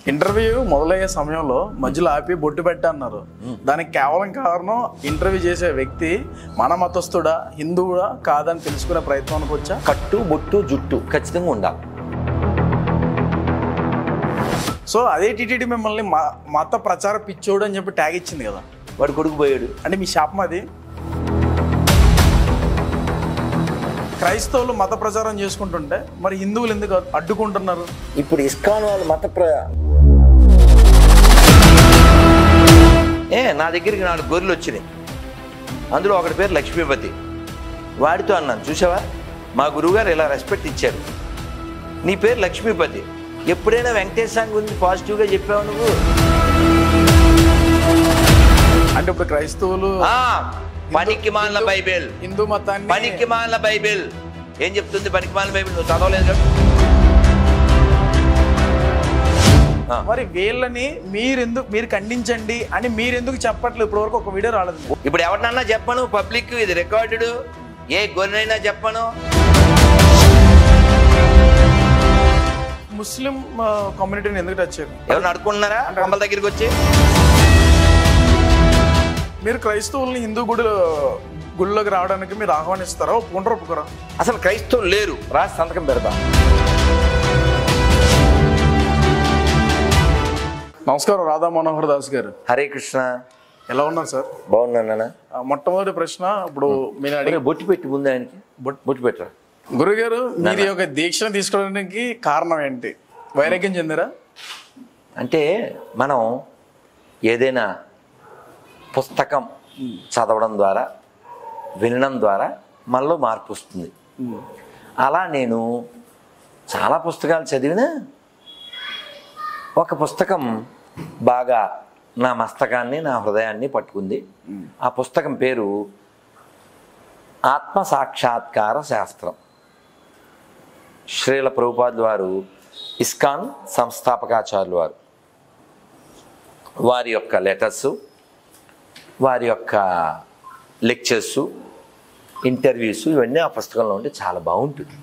Interview మొదలయ్యే సమయంలో మధ్యలో ఆపి బొట్టు పెట్టన్నారు. దానికి కేవలం కారణం ఇంటర్వ్యూ చేసే వ్యక్తి మన మతస్థుడా హిందువుడా కాదని తెలుసుకునే ప్రయత్నానికి వచ్చా. కట్టు బొట్టు జుట్టు ఖచ్చితంగా ఉండాలి. సో అదే టీటీడీ మిమ్మల్ని మత ప్రచార పిచ్చోడు అని చెప్పి ట్యాగ్ ఇచ్చింది కదా. వాడు కొడుకు పోయాడు అంటే మీ శాపం అది. క్రైస్తవులు మత ప్రచారం చేసుకుంటుంటే మరి హిందువులు ఎందుకు అడ్డుకుంటున్నారు? ఇప్పుడు ఇస్కాన్ వాళ్ళు నా దగ్గరికి 4 గొర్రెలు వచ్చినాయి. అందులో ఒకటి పేరు లక్ష్మీపతి. వాడితో అన్నాను, చూసావా మా గురువుగారు ఇలా రెస్పెక్ట్ ఇచ్చారు, నీ పేరు లక్ష్మీపతి, ఎప్పుడైనా వెంకటేశ్వర గురించి పాజిటివ్గా చెప్పావు నువ్వు? అంటే ఇప్పుడు క్రైస్తవులు పనికి మాలిన బైబిల్, హిందూ మతాన్ని పనికి మాలిన బైబిల్ ఏం చెప్తుంది? పనికి మాలిన బైబిల్ నువ్వు చదవలేదు. మరి వీళ్ళని మీరు ఖండించండి అని మీరెందుకు చెప్పట్లేదు? ఇప్పటి వరకు ఒక వీడియో రాలేదు. ఇప్పుడు ఎవరినన్నా చెప్పను, పబ్లిక్ ఇది రికార్డెడ్, ఏ గొర్రెనైనా చెప్పను. ముస్లిం కమ్యూనిటీని ఎందుకు టచ్ చేయరు? ఎవరిని అడుకుంటున్నారా కమ్మల దగ్గరికి వచ్చి? మీరు క్రైస్తవుల్ని హిందూ గుడిలోకి రావడానికి మీరు ఆహ్వానిస్తారా? ఒప్పుకోరా? అసలు క్రైస్తవులు లేరు, రాసి సంతకం పెడతా. నమస్కారం, రాధా మనోహర్ దాస్ గారు. హరే కృష్ణ. ఎలా ఉన్నారు సార్? బాగున్నాను. మొట్టమొదటి ప్రశ్న, ఇప్పుడు మీరు అడిగే బొట్టు పెట్టి ముందు ఆయనకి బొట్టు పెట్టరా. గురుగారు, మీరు ఒక దీక్షను తీసుకోవడానికి కారణం ఏంటి? వైరాగ్యం చెందిరా? అంటే మనం ఏదైనా పుస్తకం చదవడం ద్వారా, వినడం ద్వారా మనలో మార్పు వస్తుంది. అలా నేను చాలా పుస్తకాలు చదివినా ఒక పుస్తకం బాగా నా మస్తకాన్ని, నా హృదయాన్ని పట్టుకుంది. ఆ పుస్తకం పేరు ఆత్మ సాక్షాత్కార శాస్త్రం. శ్రీల ప్రభుపాదుల వారు, ఇస్కాన్ సంస్థాపకాచార్యులు వారు, వారి యొక్క లెటర్సు, వారి యొక్క లెక్చర్సు, ఇంటర్వ్యూస్ ఇవన్నీ ఆ పుస్తకంలో ఉంటే చాలా బాగుంటుంది.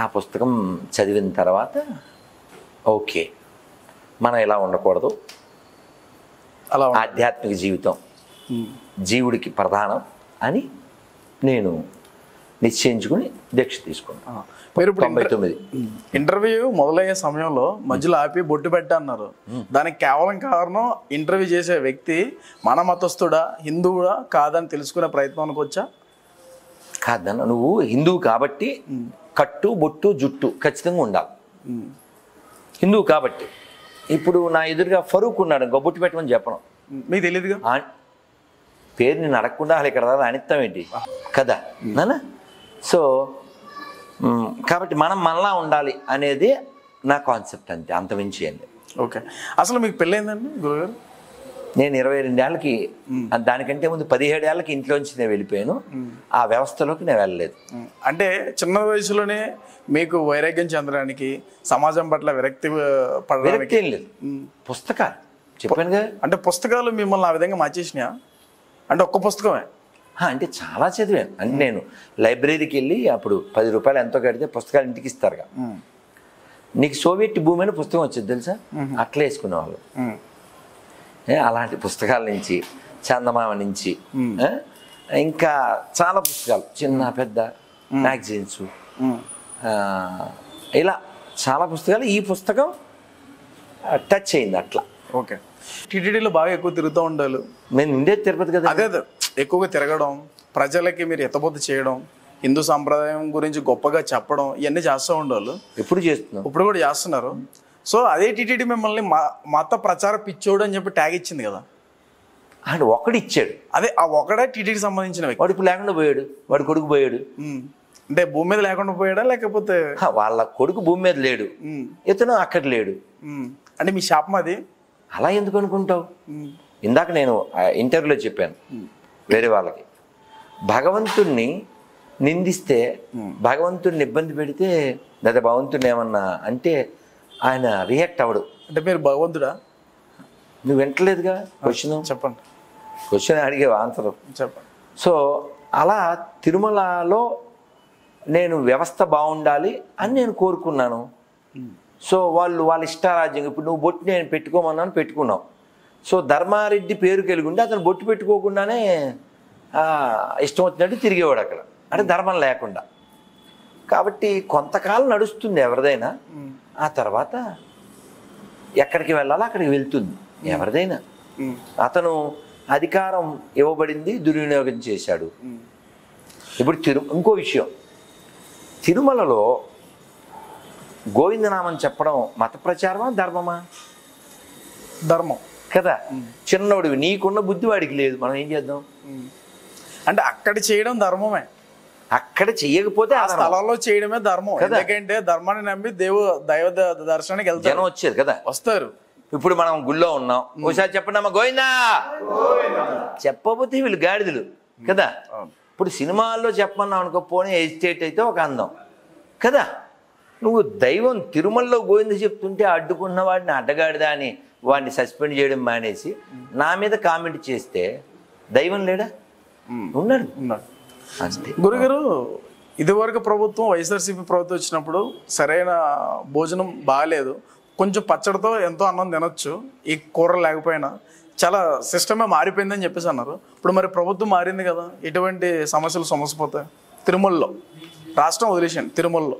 ఆ పుస్తకం చదివిన తర్వాత ఓకే, మనం ఇలా ఉండకూడదు, అలా ఆధ్యాత్మిక జీవితం జీవుడికి ప్రధానం అని నేను నిశ్చయించుకుని దీక్ష తీసుకున్నాను. 99. ఇంటర్వ్యూ మొదలయ్యే సమయంలో మధ్యలో ఆపి బొట్టు పెట్టన్నారు. దానికి కేవలం కారణం ఇంటర్వ్యూ చేసే వ్యక్తి మన మతస్థుడా హిందువుడా కాదని తెలుసుకునే ప్రయత్నానికి వచ్చా. కాదన్న, నువ్వు హిందువు కాబట్టి కట్టు బొట్టు జుట్టు ఖచ్చితంగా ఉండాలి. హిందువు కాబట్టి. ఇప్పుడు నా ఎదురుగా ఫరూక్ ఉన్నాడు, ఇంకో బొట్టు పెట్టమని చెప్పడం మీకు తెలియదుగా. పేరు నేను అడగకుండా అసలు ఇక్కడ అనిత్తం ఏంటి కదా నాన్న. సో కాబట్టి మనం మనలా ఉండాలి అనేది నా కాన్సెప్ట్, అంతే, అంతమించి అండి. ఓకే, అసలు మీకు పెళ్ళైందండి గురుగారు? నేను 22 ఏళ్ళకి, దానికంటే ముందు 17 ఏళ్ళకి ఇంట్లోంచి నేను వెళ్ళిపోయాను. ఆ వ్యవస్థలోకి నేను వెళ్ళలేదు. అంటే చిన్న వయసులోనే మీకు వైరాగ్యం చెందడానికి, సమాజం పట్ల విరక్తి పడడానికి ఏం లేదు. పుస్తకాలు చెప్పానుగా. అంటే పుస్తకాలు మిమ్మల్ని ఆ విధంగా మార్చేసినాయా? అంటే ఒక్క పుస్తకమే? అంటే చాలా చదివాను. అంటే నేను లైబ్రరీకి వెళ్ళి అప్పుడు 10 రూపాయలు ఎంతో కడితే పుస్తకాలు ఇంటికి ఇస్తారుగా. నీకు సోవియట్ భూమి అని పుస్తకం వచ్చేది తెలుసా? అట్లా వేసుకునేవాళ్ళు. అలాంటి పుస్తకాల నుంచి, చందమామ నుంచి, ఇంకా చాలా పుస్తకాలు, చిన్న పెద్ద మ్యాగజైన్స్, ఇలా చాలా పుస్తకాలు. ఈ పుస్తకం టచ్ అయింది అట్లా. ఓకే, టీటీడీలో బాగా ఎక్కువ తిరుగుతూ ఉండాలి. నేను ఉండేది తిరుపతి కదా. అదే ఎక్కువగా తిరగడం, ప్రజలకి మీరు ఎత్తపోత చేయడం, హిందూ సాంప్రదాయం గురించి గొప్పగా చెప్పడం, ఇవన్నీ చేస్తూ ఉండాలి. ఎప్పుడు చేస్తున్నాం, ఇప్పుడు కూడా చేస్తున్నారు. సో అదే టీటీడీ మిమ్మల్ని మత ప్రచార పిచ్చోడు అని చెప్పి ట్యాగ్ ఇచ్చింది కదా. అంటే ఒకడు ఇచ్చాడు, అదే ఆ ఒకడే టీటీడీకి సంబంధించిన వ్యక్తి. వాడు ఇప్పుడు లేకుండా పోయాడు, వాడు కొడుకు పోయాడు. అంటే భూమి మీద లేకుండా పోయాడా, లేకపోతే వాళ్ళ కొడుకు భూమి మీద లేడు, ఇతను అక్కడ లేడు. అంటే మీ శాపం అది? అలా ఎందుకు అనుకుంటావు? ఇందాక నేను ఇంటర్వ్యూలో చెప్పాను వేరే వాళ్ళకి, భగవంతుణ్ణి నిందిస్తే, భగవంతుడిని ఇబ్బంది పెడితే, లేదా భగవంతుడిని ఏమన్నా అంటే ఆయన రియాక్ట్ అవ్వడు. అంటే మీరు భగవంతుడా? నువ్వు వింటలేదుగా క్వశ్చన్. చెప్పండి. క్వశ్చన్ అడిగే ఆన్సర్ చెప్పండి. సో అలా తిరుమలలో నేను వ్యవస్థ బాగుండాలి అని నేను కోరుకున్నాను. సో వాళ్ళ ఇష్టారాజ్యం. ఇప్పుడు నువ్వు బొట్టు నేను పెట్టుకోమన్నాను, పెట్టుకున్నావు. సో ధర్మారెడ్డి పేరు కలిగి ఉండి అతను బొట్టు పెట్టుకోకుండానే ఇష్టం వచ్చినట్టు తిరిగేవాడు అక్కడ, అంటే ధర్మం లేకుండా. కాబట్టి కొంతకాలం నడుస్తుంది ఎవరిదైనా, ఆ తర్వాత ఎక్కడికి వెళ్ళాలో అక్కడికి వెళ్తుంది ఎవరిదైనా. అతను అధికారం ఇవ్వబడింది, దుర్వినియోగం చేశాడు. ఇప్పుడు ఇంకో విషయం, తిరుమలలో గోవిందనామం చెప్పడం మత ప్రచారమా ధర్మమా? ధర్మం కదా. చిన్నోడివి, నీకున్న బుద్ధి వాడికి లేదు, మనం ఏం చేద్దాం? అంటే అక్కడ చేయడం ధర్మమే, అక్కడ చెయ్యకపోతే ఆ స్థలంలో చేయడమే ధర్మం. ఎందుకంటే ధర్మాన్ని నమ్మి దైవ దర్శనానికి వెళ్తారు, జనం వచ్చేది కదా, వస్తారు. ఇప్పుడు మనం గుళ్ళో ఉన్నాం, ఒకసారి చెప్పండి అమ్మ గోవిందా, చెప్పకపోతే వీళ్ళు గాడిదలు కదా. ఇప్పుడు సినిమాల్లో చెప్పమన్నావు అనుకో, పోనీ ఎస్టేట్ అయితే ఒక అందం కదా. నువ్వు దైవం తిరుమలలో గోవింద చెప్తుంటే అడ్డుకున్న వాడిని అడ్డగాడిదా అని వాడిని సస్పెండ్ చేయడం మానేసి నా మీద కామెంట్ చేస్తే దైవం లేడా? ఉన్నాడు. అంతే. గురుగారు, ఇదివరకు ప్రభుత్వం వైఎస్ఆర్సీపీ ప్రభుత్వం వచ్చినప్పుడు సరైన భోజనం బాగాలేదు, కొంచెం పచ్చడితో ఎంతో అన్నం తినొచ్చు, ఈ కూర లేకపోయినా చాలా సిస్టమే మారిపోయిందని చెప్పేసి అన్నారు. ఇప్పుడు మరి ప్రభుత్వం మారింది కదా, ఎటువంటి సమస్యలు సమసిపోతాయి తిరుమలలో? రాష్ట్రం వదిలేసాను, తిరుమలలో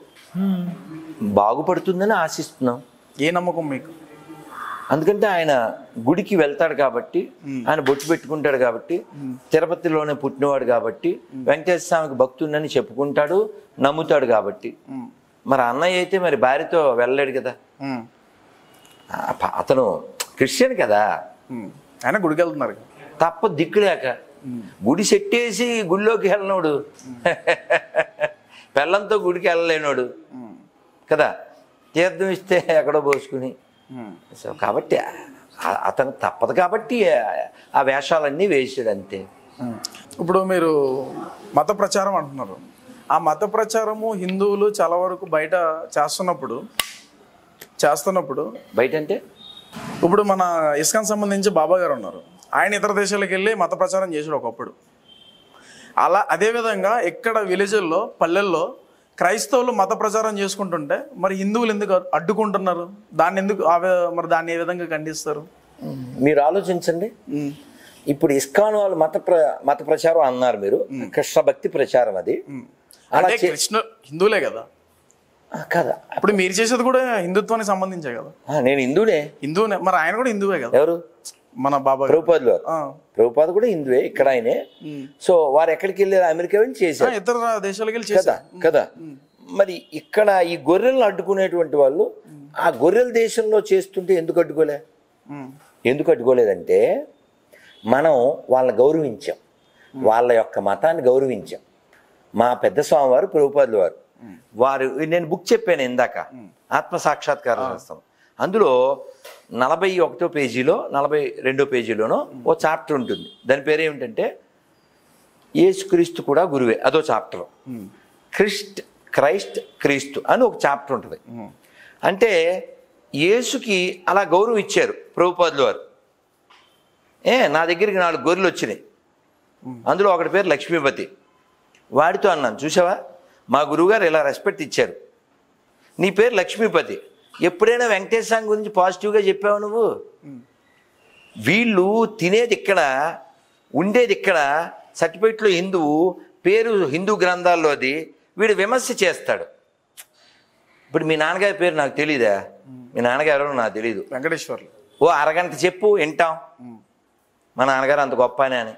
బాగుపడుతుందని ఆశిస్తున్నాం. ఏ నమ్మకం మీకు? అందుకంటే ఆయన గుడికి వెళ్తాడు కాబట్టి, ఆయన బొట్టు పెట్టుకుంటాడు కాబట్టి, తిరుపతిలోనే పుట్టినవాడు కాబట్టి, వెంకటేశ్వర స్వామికి భక్తుడని చెప్పుకుంటాడు, నమ్ముతాడు కాబట్టి. మరి అన్నయ్య అయితే మరి భార్యతో వెళ్ళలేడు కదా, అతను క్రిస్టియన్ కదా, ఆయన గుడికి వెళ్తున్నారు, తప్ప దిక్కులేక. గుడి సెట్టేసి గుడిలోకి వెళ్ళనోడు, పెళ్ళంతో గుడికి వెళ్ళలేనోడు కదా, తీర్థం ఇస్తే ఎక్కడో పోసుకుని. సో కాబట్టి అతను తప్పదు కాబట్టి ఆ వేషాలన్నీ వేసాడు అంతే. ఇప్పుడు మీరు మత ప్రచారం అంటున్నారు, ఆ మత ప్రచారము హిందువులు చాలా వరకు బయట చేస్తున్నప్పుడు బయట అంటే ఇప్పుడు మన ఇస్కాన్ సంబంధించి బాబా గారు ఉన్నారు, ఆయన ఇతర దేశాలకు వెళ్ళి మత ప్రచారం చేసాడు ఒకప్పుడు. అదేవిధంగా ఇక్కడ విలేజ్ల్లో పల్లెల్లో క్రైస్తవులు మత ప్రచారం చేసుకుంటుంటే మరి హిందువులు ఎందుకు అడ్డుకుంటున్నారు? దాన్ని ఎందుకు దాన్ని ఏ విధంగా ఖండిస్తారు? మీరు ఆలోచించండి. ఇప్పుడు ఇస్కాన్ వాళ్ళు మత ప్రచారం అన్నారు మీరు, కృష్ణ భక్తి ప్రచారం అది. అలా కృష్ణ హిందువులే కదా కదా. ఇప్పుడు మీరు చేసేది కూడా హిందుత్వానికి సంబంధించే కదా. నేను హిందువునే. మరి ఆయన కూడా హిందువే కదా. ఎవరు? మన బాబా ప్రభుపాదులు. ప్రభుపాద కూడా హిందువే, ఇక్కడ ఆయనే. సో వారు ఎక్కడికి వెళ్ళారు? అమెరికా వెళ్ళి చేశారు, ఇతర దేశాలకు వెళ్ళి కదా. మరి ఇక్కడ ఈ గొర్రెలను అడ్డుకునేటువంటి వాళ్ళు ఆ గొర్రెల దేశంలో చేస్తుంటే ఎందుకు అడ్డుకోలేదంటే మనం వాళ్ళని గౌరవించాం, వాళ్ళ యొక్క మతాన్ని గౌరవించాం. మా పెద్ద స్వామి వారు ప్రభుపాదులు వారు నేను బుక్ చెప్పాను ఇందాక, ఆత్మసాక్షాత్కార శాస్త్రం. అందులో 41వ పేజీలో 42వ పేజీలోనో ఓ చాప్టర్ ఉంటుంది. దాని పేరు ఏమిటంటే యేసుక్రీస్తు కూడా గురువే, అదో చాప్టర్. క్రైస్ట్ క్రీస్తు అని ఒక చాప్టర్ ఉంటుంది. అంటే యేసుకి అలా గౌరవం ఇచ్చారు ప్రభుపాదులు వారు. నా దగ్గరికి 4 గొర్రెలు వచ్చినాయి, అందులో ఒకటి పేరు లక్ష్మీపతి. వాడితో అన్నాను, చూసావా మా గురువుగారు ఇలా రెస్పెక్ట్ ఇచ్చారు, నీ పేరు లక్ష్మీపతి, ఎప్పుడైనా వెంకటేశ్వర స్వామి గురించి పాజిటివ్గా చెప్పావు నువ్వు? వీళ్ళు తినేది ఇక్కడ, ఉండేది ఇక్కడ, సర్టిఫికెట్లో హిందువు, పేరు హిందూ గ్రంథాల్లోది, వీడు విమర్శ చేస్తాడు. ఇప్పుడు మీ నాన్నగారి పేరు నాకు తెలీదా? మీ నాన్నగారు నాకు తెలీదు, వెంకటేశ్వర్లు. ఓ అరగంట చెప్పు వింటాం, మా నాన్నగారు అంత గొప్ప అని.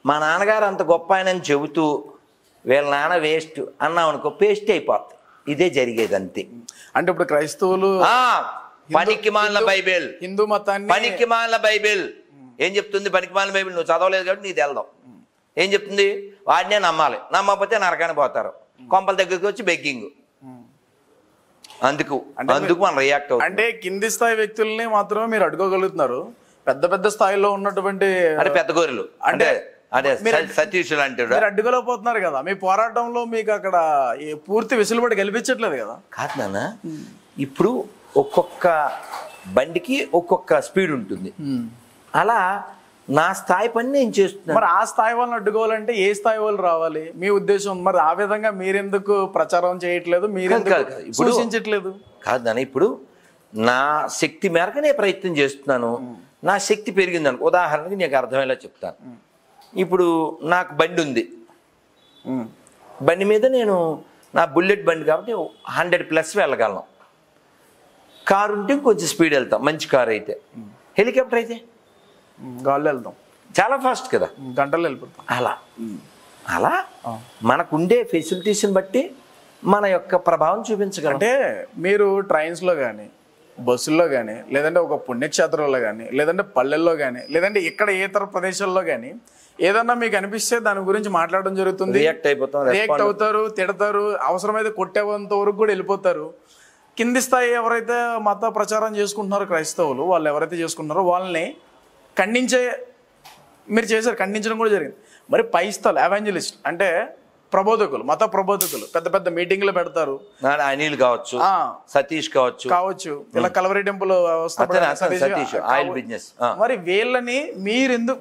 మా నాన్నగారు అంత గొప్ప అని చెబుతూ వీళ్ళ నాన్న వేస్ట్ అన్నాం అనుకో, పేస్ట్ అయిపోతుంది. ఇదే జరిగేది అంతే. అంటే ఇప్పుడు క్రైస్తవులు పనికిమాలిన బైబిల్, హిందూ మతాన్ని పనికిమాలిన బైబిల్ ఏం చెప్తుంది? పనికిమాలిన బైబిల్ నువ్వు చదవలేదు కాబట్టి నీకు తెలదాం. ఏం చెప్తుంది? వాడినే నమ్మాలి, నమ్మకపోతే నరకాన్ని పోతారు, కొంపల దగ్గరికి వచ్చి బెగ్గింగ్. అందుకు మనం రియాక్ట్ అవుతాం. అంటే కింది స్థాయి వ్యక్తుల్ని మాత్రమే మీరు అడ్డుకోగలుగుతున్నారు, పెద్ద స్థాయిలో ఉన్నటువంటి అంటే పెద్ద గొర్రెలు అంటే సతీషులు అంటే అడ్డుకోలేకపోతున్నారు కదా. మీ పోరాటంలో మీకు అక్కడ పూర్తి వెసులుబాటు కల్పించట్లేదు కదా. కాదు నాన్న, ఇప్పుడు ఒక్కొక్క బండికి ఒక్కొక్క స్పీడ్ ఉంటుంది. అలా నా స్థాయి పని నేను చేస్తున్నాను. మరి ఆ స్థాయి వాళ్ళని అడ్డుకోవాలంటే ఏ స్థాయి వాళ్ళు రావాలి మీ ఉద్దేశం? మరి ఆ విధంగా మీరెందుకు ప్రచారం చేయట్లేదు, మీరెందుకు సూచించట్లేదు? కాదు నాన్న, ఇప్పుడు నా శక్తి మేరకు నేను ప్రయత్నం చేస్తున్నాను. నా శక్తి పెరిగిందనుకో, ఉదాహరణకి నీకు అర్థమయ్యేలా చెప్తాను. ఇప్పుడు నాకు బండి ఉంది, బండి మీద నేను నా బుల్లెట్ బండి కాబట్టి 100+ వెళ్ళగలను. కారు ఉంటే కొంచెం స్పీడ్ వెళ్తాం, మంచి కారు అయితే. హెలికాప్టర్ అయితే గాల్లో వెళ్తాం, చాలా ఫాస్ట్ కదా, గంటలు వెళ్ళిపోతాం. అలా అలా మనకుండే ఫెసిలిటీస్ని బట్టి మన యొక్క ప్రభావం చూపించగలం. అంటే మీరు ట్రైన్స్లో కానీ, బస్సుల్లో కానీ, లేదంటే ఒక పుణ్యక్షేత్రంలో కానీ, లేదంటే పల్లెల్లో కానీ, లేదంటే ఇక్కడ ఇతర ప్రదేశాల్లో కానీ ఏదన్నా మీకు అనిపిస్తే దాని గురించి మాట్లాడడం జరుగుతుంది. రియాక్ట్ అవుతారు, తిడతారు, అవసరమైతే కొట్టేంత వరకు కూడా వెళ్ళిపోతారు. కింది స్థాయి ఎవరైతే మత ప్రచారం చేసుకుంటున్నారో క్రైస్తవులు, వాళ్ళు ఎవరైతే చేసుకుంటున్నారో వాళ్ళని ఖండించే మీరు చేశారు, ఖండించడం కూడా జరిగింది. మరి పై స్థాయి ఎవాంజలిస్ట్ అంటే ప్రబోధకులు, మత ప్రబోధకులు పెద్ద పెద్ద మీటింగ్లు పెడతారు. అనిల్ కావచ్చు, సతీష్ కావచ్చు, ఇలా కలవరి టెంపుల్ ఆయిల్ బిజినెస్. మరి వీళ్ళని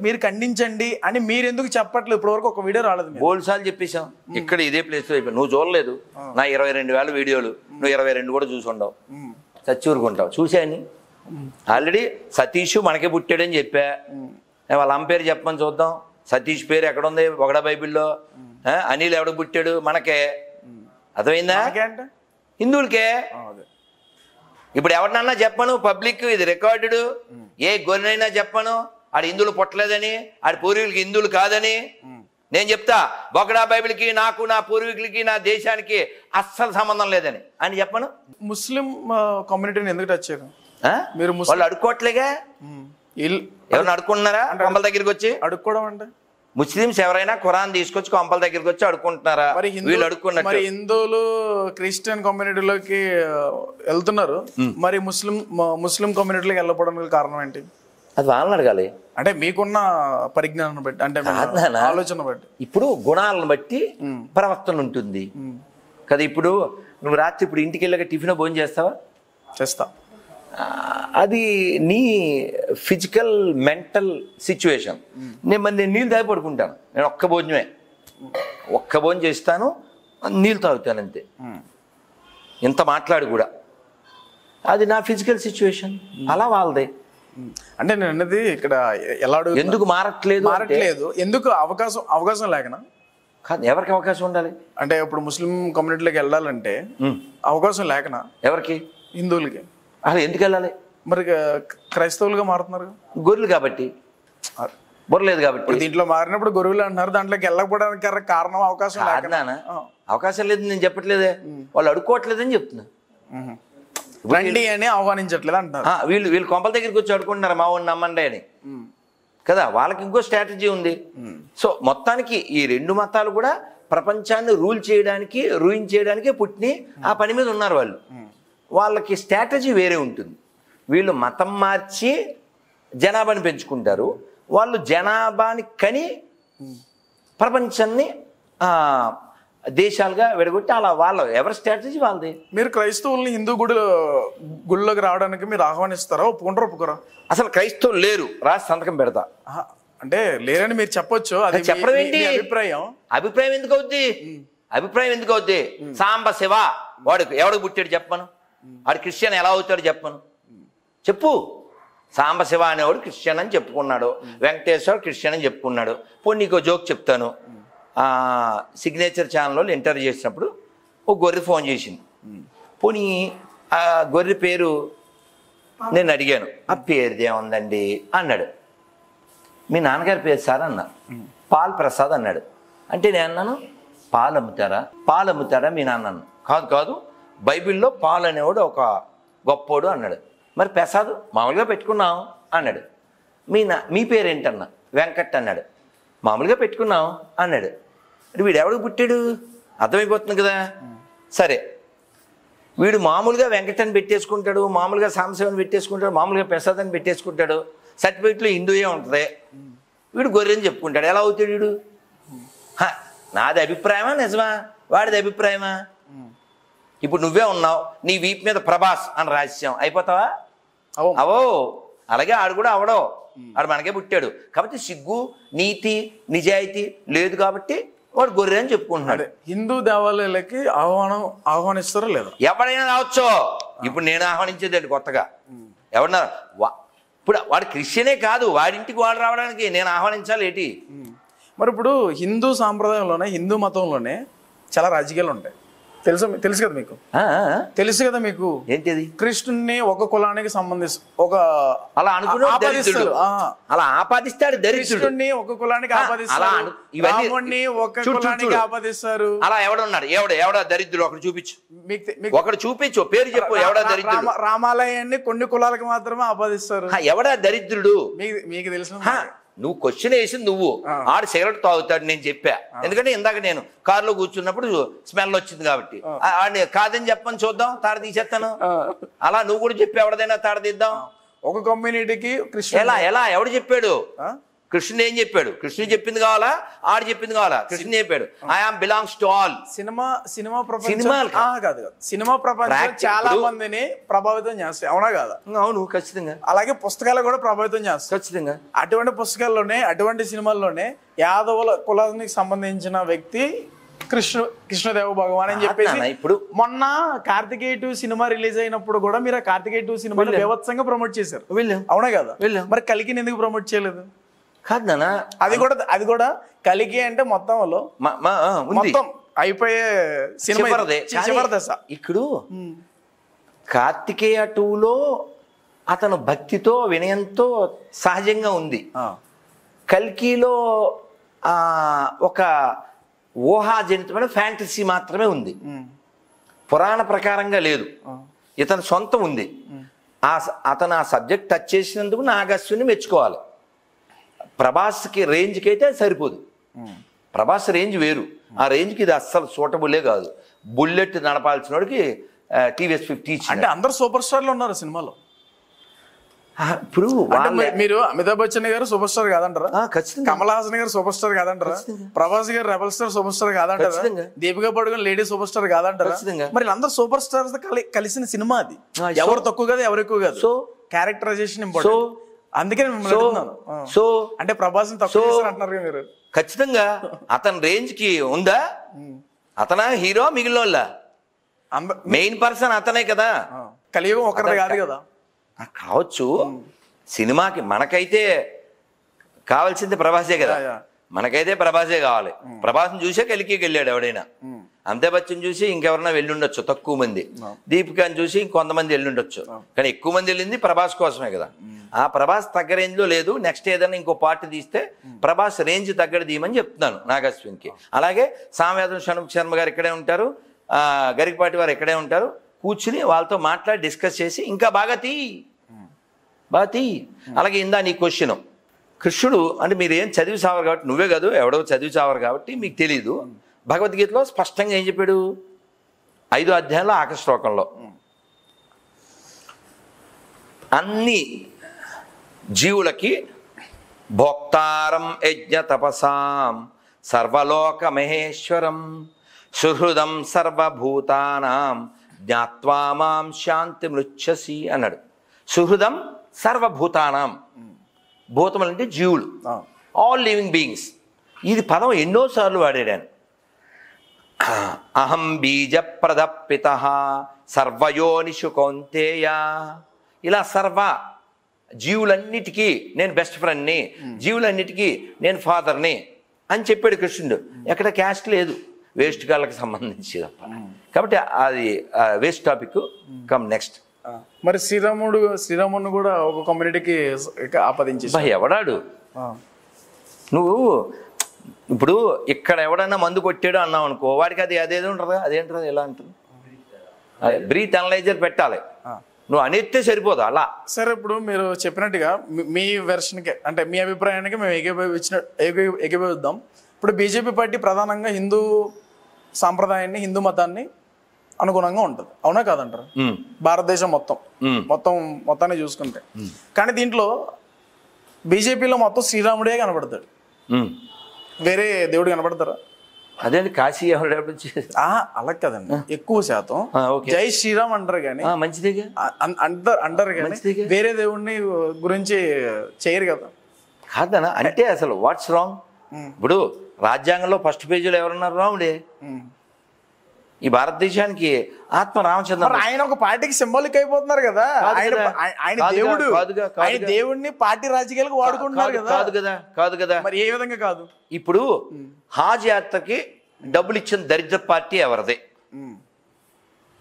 మీరు ఖండించండి అని మీరెందుకు చెప్పట్లేదు? ఇప్పటి వరకు ఒక వీడియో రాలేదు. బోల్డ్ సార్లు చెప్పేశాం, ఇక్కడ ఇదే ప్లేస్ లో అయిపోయి. నువ్వు చూడలేదు నా 22,000 వీడియోలు, నువ్వు 22 కూడా చూసి ఉండవు, చచ్చూరుకుంటావు. చూశాను ఆల్రెడీ. సతీష్ మనకే పుట్టాడని చెప్పా, వాళ్ళ అమ్మ పేరు చెప్పమని చూద్దాం. సతీష్ పేరు ఎక్కడుంది ఒకడా బైబిల్లో? అనిల్ ఎవడ పుట్టాడు? మనకే. అర్థమైందా? హిందువులకే. ఇప్పుడు ఎవరినన్నా చెప్పను, పబ్లిక్ ఇది రికార్డెడ్, ఏ గొర్రెనైనా చెప్పను ఆడు హిందువులు పుట్టలేదని, ఆడి పూర్వీకులకి హిందువులు కాదని నేను చెప్తా. బొగడా బైబిల్కి నాకు, నా పూర్వీకులకి, నా దేశానికి అస్సలు సంబంధం లేదని అని చెప్పను. ముస్లిం కమ్యూనిటీని ఎందుకు టచ్ చేయరు మీరు? వాళ్ళు అడుక్కోవట్లేగా. ఎవరిని అడుక్కుంటున్నారా కొంపల దగ్గరికి వచ్చి? అడుక్కోవడం అంటే ముస్లిమ్స్ ఎవరైనా ఖురాన్ తీసుకొచ్చి కొంపల దగ్గరికి వచ్చి అడుక్కుంటున్నారా? వీళ్ళు అడుక్కున్నట్టు. మరి హిందువులు క్రిస్టియన్ కమ్యూనిటీలోకి వెళ్తున్నారు, మరి ముస్లిం కమ్యూనిటీలోకి వెళ్ళకపోవడానికి కారణం ఏంటి? అది వాళ్ళని అడగాలి. అంటే మీకున్న పరిజ్ఞానం బట్టి, అంటే ఆలోచన బట్టి, ఇప్పుడు గుణాలను బట్టి ప్రవర్తన ఉంటుంది కదా. ఇప్పుడు నువ్వు రాత్రి ఇప్పుడు ఇంటికి వెళ్ళాక టిఫిన్ భోజనం చేస్తావా? చేస్తా. అది నీ ఫిజికల్ మెంటల్ సిచ్యువేషన్. నేను నీళ్ళు తాగి పడుకుంటాను, నేను ఒక్క భోజనం చేస్తాను, నీళ్ళు తాగుతాను అంతే, ఇంత మాట్లాడు కూడా. అది నా ఫిజికల్ సిచ్యువేషన్, అలా వాళ్ళదే. అంటే నేను అన్నది ఇక్కడ ఎలా ఎందుకు మారట్లేదు, ఎందుకు అవకాశం లేకనా? కాదు, ఎవరికి అవకాశం ఉండాలి అంటే ఇప్పుడు ముస్లిం కమ్యూనిటీలోకి వెళ్ళాలంటే అవకాశం లేకనా? ఎవరికి? హిందువులకి. అసలు ఎందుకు వెళ్ళాలి? మరి క్రైస్తవులుగా మారుతున్నారు, గొర్రెలు కాబట్టి, బొర్రలేదు కాబట్టి. దీంట్లో మారినప్పుడు గొర్రెలు అంటున్నారు, దాంట్లోకి వెళ్ళకపోవడానికి కారణం అవకాశం అవకాశం లేదు నేను చెప్పట్లేదే, వాళ్ళు అడుక్కోవట్లేదని చెప్తున్నా. రండి అని ఆహ్వానించట్లేదు అంటున్నారు. వీళ్ళు కొంపల దగ్గరికి వచ్చి అడుకుంటున్నారు మా వాడిని నమ్మండి అని కదా. వాళ్ళకి ఇంకో స్ట్రాటజీ ఉంది. సో మొత్తానికి ఈ రెండు మతాలు కూడా ప్రపంచాన్ని రూల్ చేయడానికి, రూయిన్ చేయడానికే పుట్టిని ఆ పని మీద ఉన్నారు వాళ్ళు. వాళ్ళకి స్ట్రాటజీ వేరే ఉంటుంది. వీళ్ళు మతం మార్చి జనాభాని పెంచుకుంటారు, వాళ్ళు జనాభాని కని ప్రపంచాన్ని దేశాలుగా విడగొట్టి అలా ఎవరి స్ట్రాటజీ వాళ్ళది. మీరు క్రైస్తవుల్ని హిందూ గుడిలోకి రావడానికి మీరు ఆహ్వానిస్తారా? ఒప్పుకోరా? అసలు క్రైస్తవులు లేరు, రాసి సంతకం పెడతా. అంటే లేరని మీరు చెప్పొచ్చు, అది చెప్పడం ఏంటి? అభిప్రాయం ఎందుకు అవుద్ది? సాంబ శివ ఎవడికి పుట్టాడు చెప్పను, వాడు క్రిస్టియన్ ఎలా అవుతాడు చెప్పను, చెప్పు. సాంబశివ అనేవాడు క్రిస్టియన్ అని చెప్పుకున్నాడు, వెంకటేశ్వర క్రిస్టియన్ అని చెప్పుకున్నాడు. పోనీ నీకు జోక్ చెప్తాను. సిగ్నేచర్ ఛానల్లో ఇంటర్వ్యూ చేసినప్పుడు ఒక గొర్రె ఫోన్ చేసింది. పోనీ ఆ గొర్రె పేరు నేను అడిగాను, ఆ పేరుది ఏముందండి అన్నాడు. మీ నాన్నగారి పేరు సార్ అన్నా. పాల్ ప్రసాద్ అన్నాడు. అంటే నేను అన్నాను, పాలు అమ్ముతారా మీ నాన్న? కాదు, బైబిల్లో పాల్ అనేవాడు ఒక గొప్పోడు అన్నాడు. మరి ప్రసాద్ మామూలుగా పెట్టుకున్నాం అన్నాడు. మీ పేరేంటన్నా? వెంకట్ అన్నాడు. మామూలుగా పెట్టుకున్నాం అన్నాడు. వీడు ఎవడికి పుట్టాడు అర్థమైపోతుంది కదా. సరే, వీడు మామూలుగా వెంకట్ అని పెట్టేసుకుంటాడు, మామూలుగా సాంబశివని పెట్టేసుకుంటాడు, మామూలుగా ప్రసాద్ అని పెట్టేసుకుంటాడు, సర్టిఫికెట్లో హిందూయే ఉంటుంది. వీడు గొర్రె అని చెప్పుకుంటాడు, ఎలా అవుతాడు వీడు? నాది అభిప్రాయమా నిజమా? వాడిది అభిప్రాయమా? ఇప్పుడు నువ్వే ఉన్నావు, నీ వీపు మీద ప్రభాస్ అని రాశాం, అయిపోతావా? అవో. అలాగే ఆడు కూడా అవడో. వాడు మనకే పుట్టాడు కాబట్టి సిగ్గు నీతి నిజాయితీ లేదు కాబట్టి వాడు గొర్రె అని చెప్పుకుంటున్నాడు. హిందూ దేవాలయాలకి ఆహ్వానిస్తారో లేదా? ఎవడైనా రావచ్చో. ఇప్పుడు నేను ఆహ్వానించేదండి కొత్తగా ఎవరన్నా ఇప్పుడు వాడు క్రిస్టియనే కాదు, వాడింటికి వాడు రావడానికి నేను ఆహ్వానించాలి ఏంటి? మరి ఇప్పుడు హిందూ సాంప్రదాయంలోనే హిందూ మతంలోనే చాలా రాజకీయాలు ఉంటాయి, తెలుసు కదా మీకు? తెలుసు కదా మీకు? ఏంటిది? కృష్ణుని ఒక కులానికి సంబంధించి ఒక అలా అనుకుని అలా ఆపాదిస్తాడు. కృష్ణుడిని ఒక కులానికి ఆపాదిస్తారు, రాముడిని ఒక కులానికి ఆపాదిస్తారు. అలా ఎవడున్నాడు? ఎవడా దరిద్రుడు ఒకడు చూపించు, ఒకడు చూపించు, పేరు చెప్పు. ఎవడా దరిద్రుడు? రామాలయాన్ని కొన్ని కులాలకు మాత్రమే ఆపాదిస్తారు. ఎవడా దరిద్రుడు? మీకు తెలిసిన నువ్వు క్వశ్చన్ వేసింది నువ్వు. ఆడు సిగరెట్ తాగుతాడు నేను చెప్పా, ఎందుకంటే ఇందాక నేను కారులో కూర్చున్నప్పుడు స్మెల్ వచ్చింది కాబట్టి. ఆడిని కాదని చెప్పని చూద్దాం, తాడ తీసేస్తాను. అలా నువ్వు కూడా చెప్పి ఎవడదైనా తాడ తీద్దాం. ఒక కమ్యూనిటీకి ఎలా ఎవడు చెప్పాడు? కృష్ణుడు ఏం చెప్పాడు? కృష్ణుడు చెప్పింది కావాలా, ఆడు చెప్పింది కావాలా? కృష్ణుడు చెప్పాడు I am belongs to all. Cinema ప్రపంచం చాలా మందిని ప్రభావితం చేస్తాయి, అవునా కాదా? అవును, ఖచ్చితంగా. అలాగే పుస్తకాలు కూడా ప్రభావితం చేస్తాయి, ఖచ్చితంగా. అటువంటి పుస్తకాల్లోనే అటువంటి సినిమాల్లోనే యాదవుల కులానికి సంబంధించిన వ్యక్తి కృష్ణదేవ భగవాన్ అని చెప్పేసి ఇప్పుడు మొన్న కార్తికేయ 2 సినిమా రిలీజ్ అయినప్పుడు కూడా మీరు ఆ కార్తికేయ 2 సినిమాని బీభత్సంగా ప్రమోట్ చేశారు, అవునా కదా? మరి కలికిని ఎందుకు ప్రమోట్ చేయలేదు? కాదు నాన్న, అది కూడా కలికి అంటే మొత్తంలో మొత్తం అయిపోయే సినిమా దశ. ఇప్పుడు కార్తికేయ 2లో అతను భక్తితో వినయంతో సహజంగా ఉంది. కల్కిలో ఒక ఊహాజనితమైన ఫ్యాంటసీ మాత్రమే ఉంది, పురాణ ప్రకారంగా లేదు. ఇతని సొంతం ఉంది. అతను ఆ సబ్జెక్ట్ టచ్ చేసినందుకు నాగస్విని మెచ్చుకోవాలి. ప్రభాస్కి రేంజ్కి అయితే సరిపోదు. ప్రభాస్ రేంజ్ వేరు, ఆ రేంజ్కి ఇది అస్సలు సూటబుల్లే కాదు. బుల్లెట్ నడపాల్సిన వాడికి టీవీఎస్ 50 అంటే అందరు సూపర్ స్టార్లు ఉన్నారు సినిమాలో. ఇప్పుడు మీరు అమితాబ్ బచ్చన్ గారు సూపర్ స్టార్ కాదంటారా? ఖచ్చితంగా. కమల్ హాసన్ గారు సూపర్ స్టార్ కాదంటారా? ప్రభాస్ గారు రెబల్ స్టార్ సూపర్ స్టార్ కాదంటారా? దీపికా పడుకోని లేడీ సూపర్ స్టార్ కాదంటారా? మరి అందరు సూపర్ స్టార్స్ కలిసిన సినిమా అది. ఎవరు తక్కువ కాదు, ఎవరు ఎక్కువ కాదు. So characterization important. అందుకే సో అంటే ప్రభాస్ తక్కువ అంటున్నారు మీరు. ఖచ్చితంగా అతని రేంజ్ కి ఉందా? అతనా హీరో? మిగిలిన మెయిన్ పర్సన్ అతనే కదా. కలియుగం ఒకరిది కాదు కదా. కావచ్చు, సినిమాకి మనకైతే కావాల్సింది ప్రభాసే కదా. మనకైతే ప్రభాసే కావాలి. ప్రభాస్ని చూసే కలికి వెళ్ళాడు ఎవడైనా. అమితాబ్ బచ్చన్ చూసి ఇంకెవరన్నా వెళ్ళుండొచ్చు తక్కువ మంది, దీపికాని చూసి ఇంకొంతమంది వెళ్ళుండొచ్చు, కానీ ఎక్కువ మంది వెళ్ళింది ప్రభాస్ కోసమే కదా. ఆ ప్రభాస్ తగ్గ రేంజ్లో లేదు. నెక్స్ట్ ఏదైనా ఇంకో పార్ట్ తీస్తే ప్రభాస్ రేంజ్ తగ్గడ తీయమని చెప్తున్నాను నాగశ్విన్కి. అలాగే సామవేదం షణ్ముఖ శర్మ గారు ఇక్కడే ఉంటారు, గరికపాటి వారు ఇక్కడే ఉంటారు. కూర్చుని వాళ్ళతో మాట్లాడి డిస్కస్ చేసి ఇంకా బాగా తీ. అలాగే ఇందా నీ క్వశ్చన్, కృష్ణుడు అంటే మీరు ఏం చదివి చావరు కాబట్టి, నువ్వే కాదు ఎవడో చదివి చావరు కాబట్టి మీకు తెలీదు. భగవద్గీతలో స్పష్టంగా ఏం చెప్పాడు? 5వ అధ్యాయంలో ఆఖరి శ్లోకంలో అన్ని జీవులకి భోక్తారం యజ్ఞ తపసాం సర్వలోక మహేశ్వరం సుహృదం సర్వభూతానాం జ్ఞాత్వా మాం శాంతి మృచ్ఛసి అన్నాడు. సుహృదం సర్వభూతానాం, భూతములు అంటే జీవులు, ఆల్ లివింగ్ బీయింగ్స్. ఇది పదం ఎన్నోసార్లు వాడాను. అహం బీజప్రద పితః సర్వయోనిషు కౌంతేయ. ఇలా సర్వ జీవులన్నిటికీ నేను బెస్ట్ ఫ్రెండ్ని, జీవులన్నిటికీ నేను ఫాదర్ని అని చెప్పాడు కృష్ణుడు. ఎక్కడ క్యాస్ట్ లేదు, వేస్ట్ గాళ్ళకి సంబంధించి తప్ప. కాబట్టి అది వేస్ట్ టాపిక్. Come next. మరి శ్రీరాముడిని కూడా ఒక కమ్యూనిటీకి ఆపాదించి ఎవడాడు? నువ్వు ఇప్పుడు ఇక్కడ ఎవడన్నా మందు కొట్టాడు అన్నావు అనుకో, వాడికి అదేదో ఉంటుందా? అదేంటది ఎలా ఉంటుంది? బ్రీత్ అనలైజర్ పెట్టాలి. నువ్వు అనేస్తే సరిపోదు అలా. సరే, ఇప్పుడు మీరు చెప్పినట్టుగా మీ వెర్షన్కి అంటే మీ అభిప్రాయానికి మేము ఏకీభవిద్దాం. ఇప్పుడు బీజేపీ పార్టీ ప్రధానంగా హిందూ సాంప్రదాయాన్ని, హిందూ మతాన్ని అనుగుణంగా ఉంటుంది, అవునా కాదంటారు? భారతదేశం మొత్తాన్ని చూసుకుంటే. కానీ దీంట్లో బీజేపీలో మొత్తం శ్రీరాముడే కనబడతాడు, వేరే దేవుడు కనబడతారా? అదేంటి కాశీ ఎవరు చేశారు? అలా కదండి, ఎక్కువ శాతం ఓకే. జై శ్రీరామ్ అంటారు కానీ మంచిదిగా అంటారు కానీ మంచిదిగా. వేరే దేవుడిని గురించి చేయరు కదా. కాదనా అంటే అసలు వాట్స్ రాంగ్? ఇప్పుడు రాజ్యాంగంలో ఫస్ట్ పేజీలో ఎవరున్నారు? రాముడే. ఈ భారతదేశానికి ఆత్మ రామచంద్ర. ఆయన ఒక పార్టీకి సింబాలిక్ అయిపోతున్నారు కదా. ఆయన దేవుడు, ఆయన దేవుడిని పార్టీ రాజకీయాలకు వాడుకుంటున్నారు కదా. కాదు కదా. మరి ఏ విధంగా కాదు? ఇప్పుడు హాజ్ యాత్రకి డబ్బులు ఇచ్చిన దరిద్ర పార్టీ ఎవరిదే?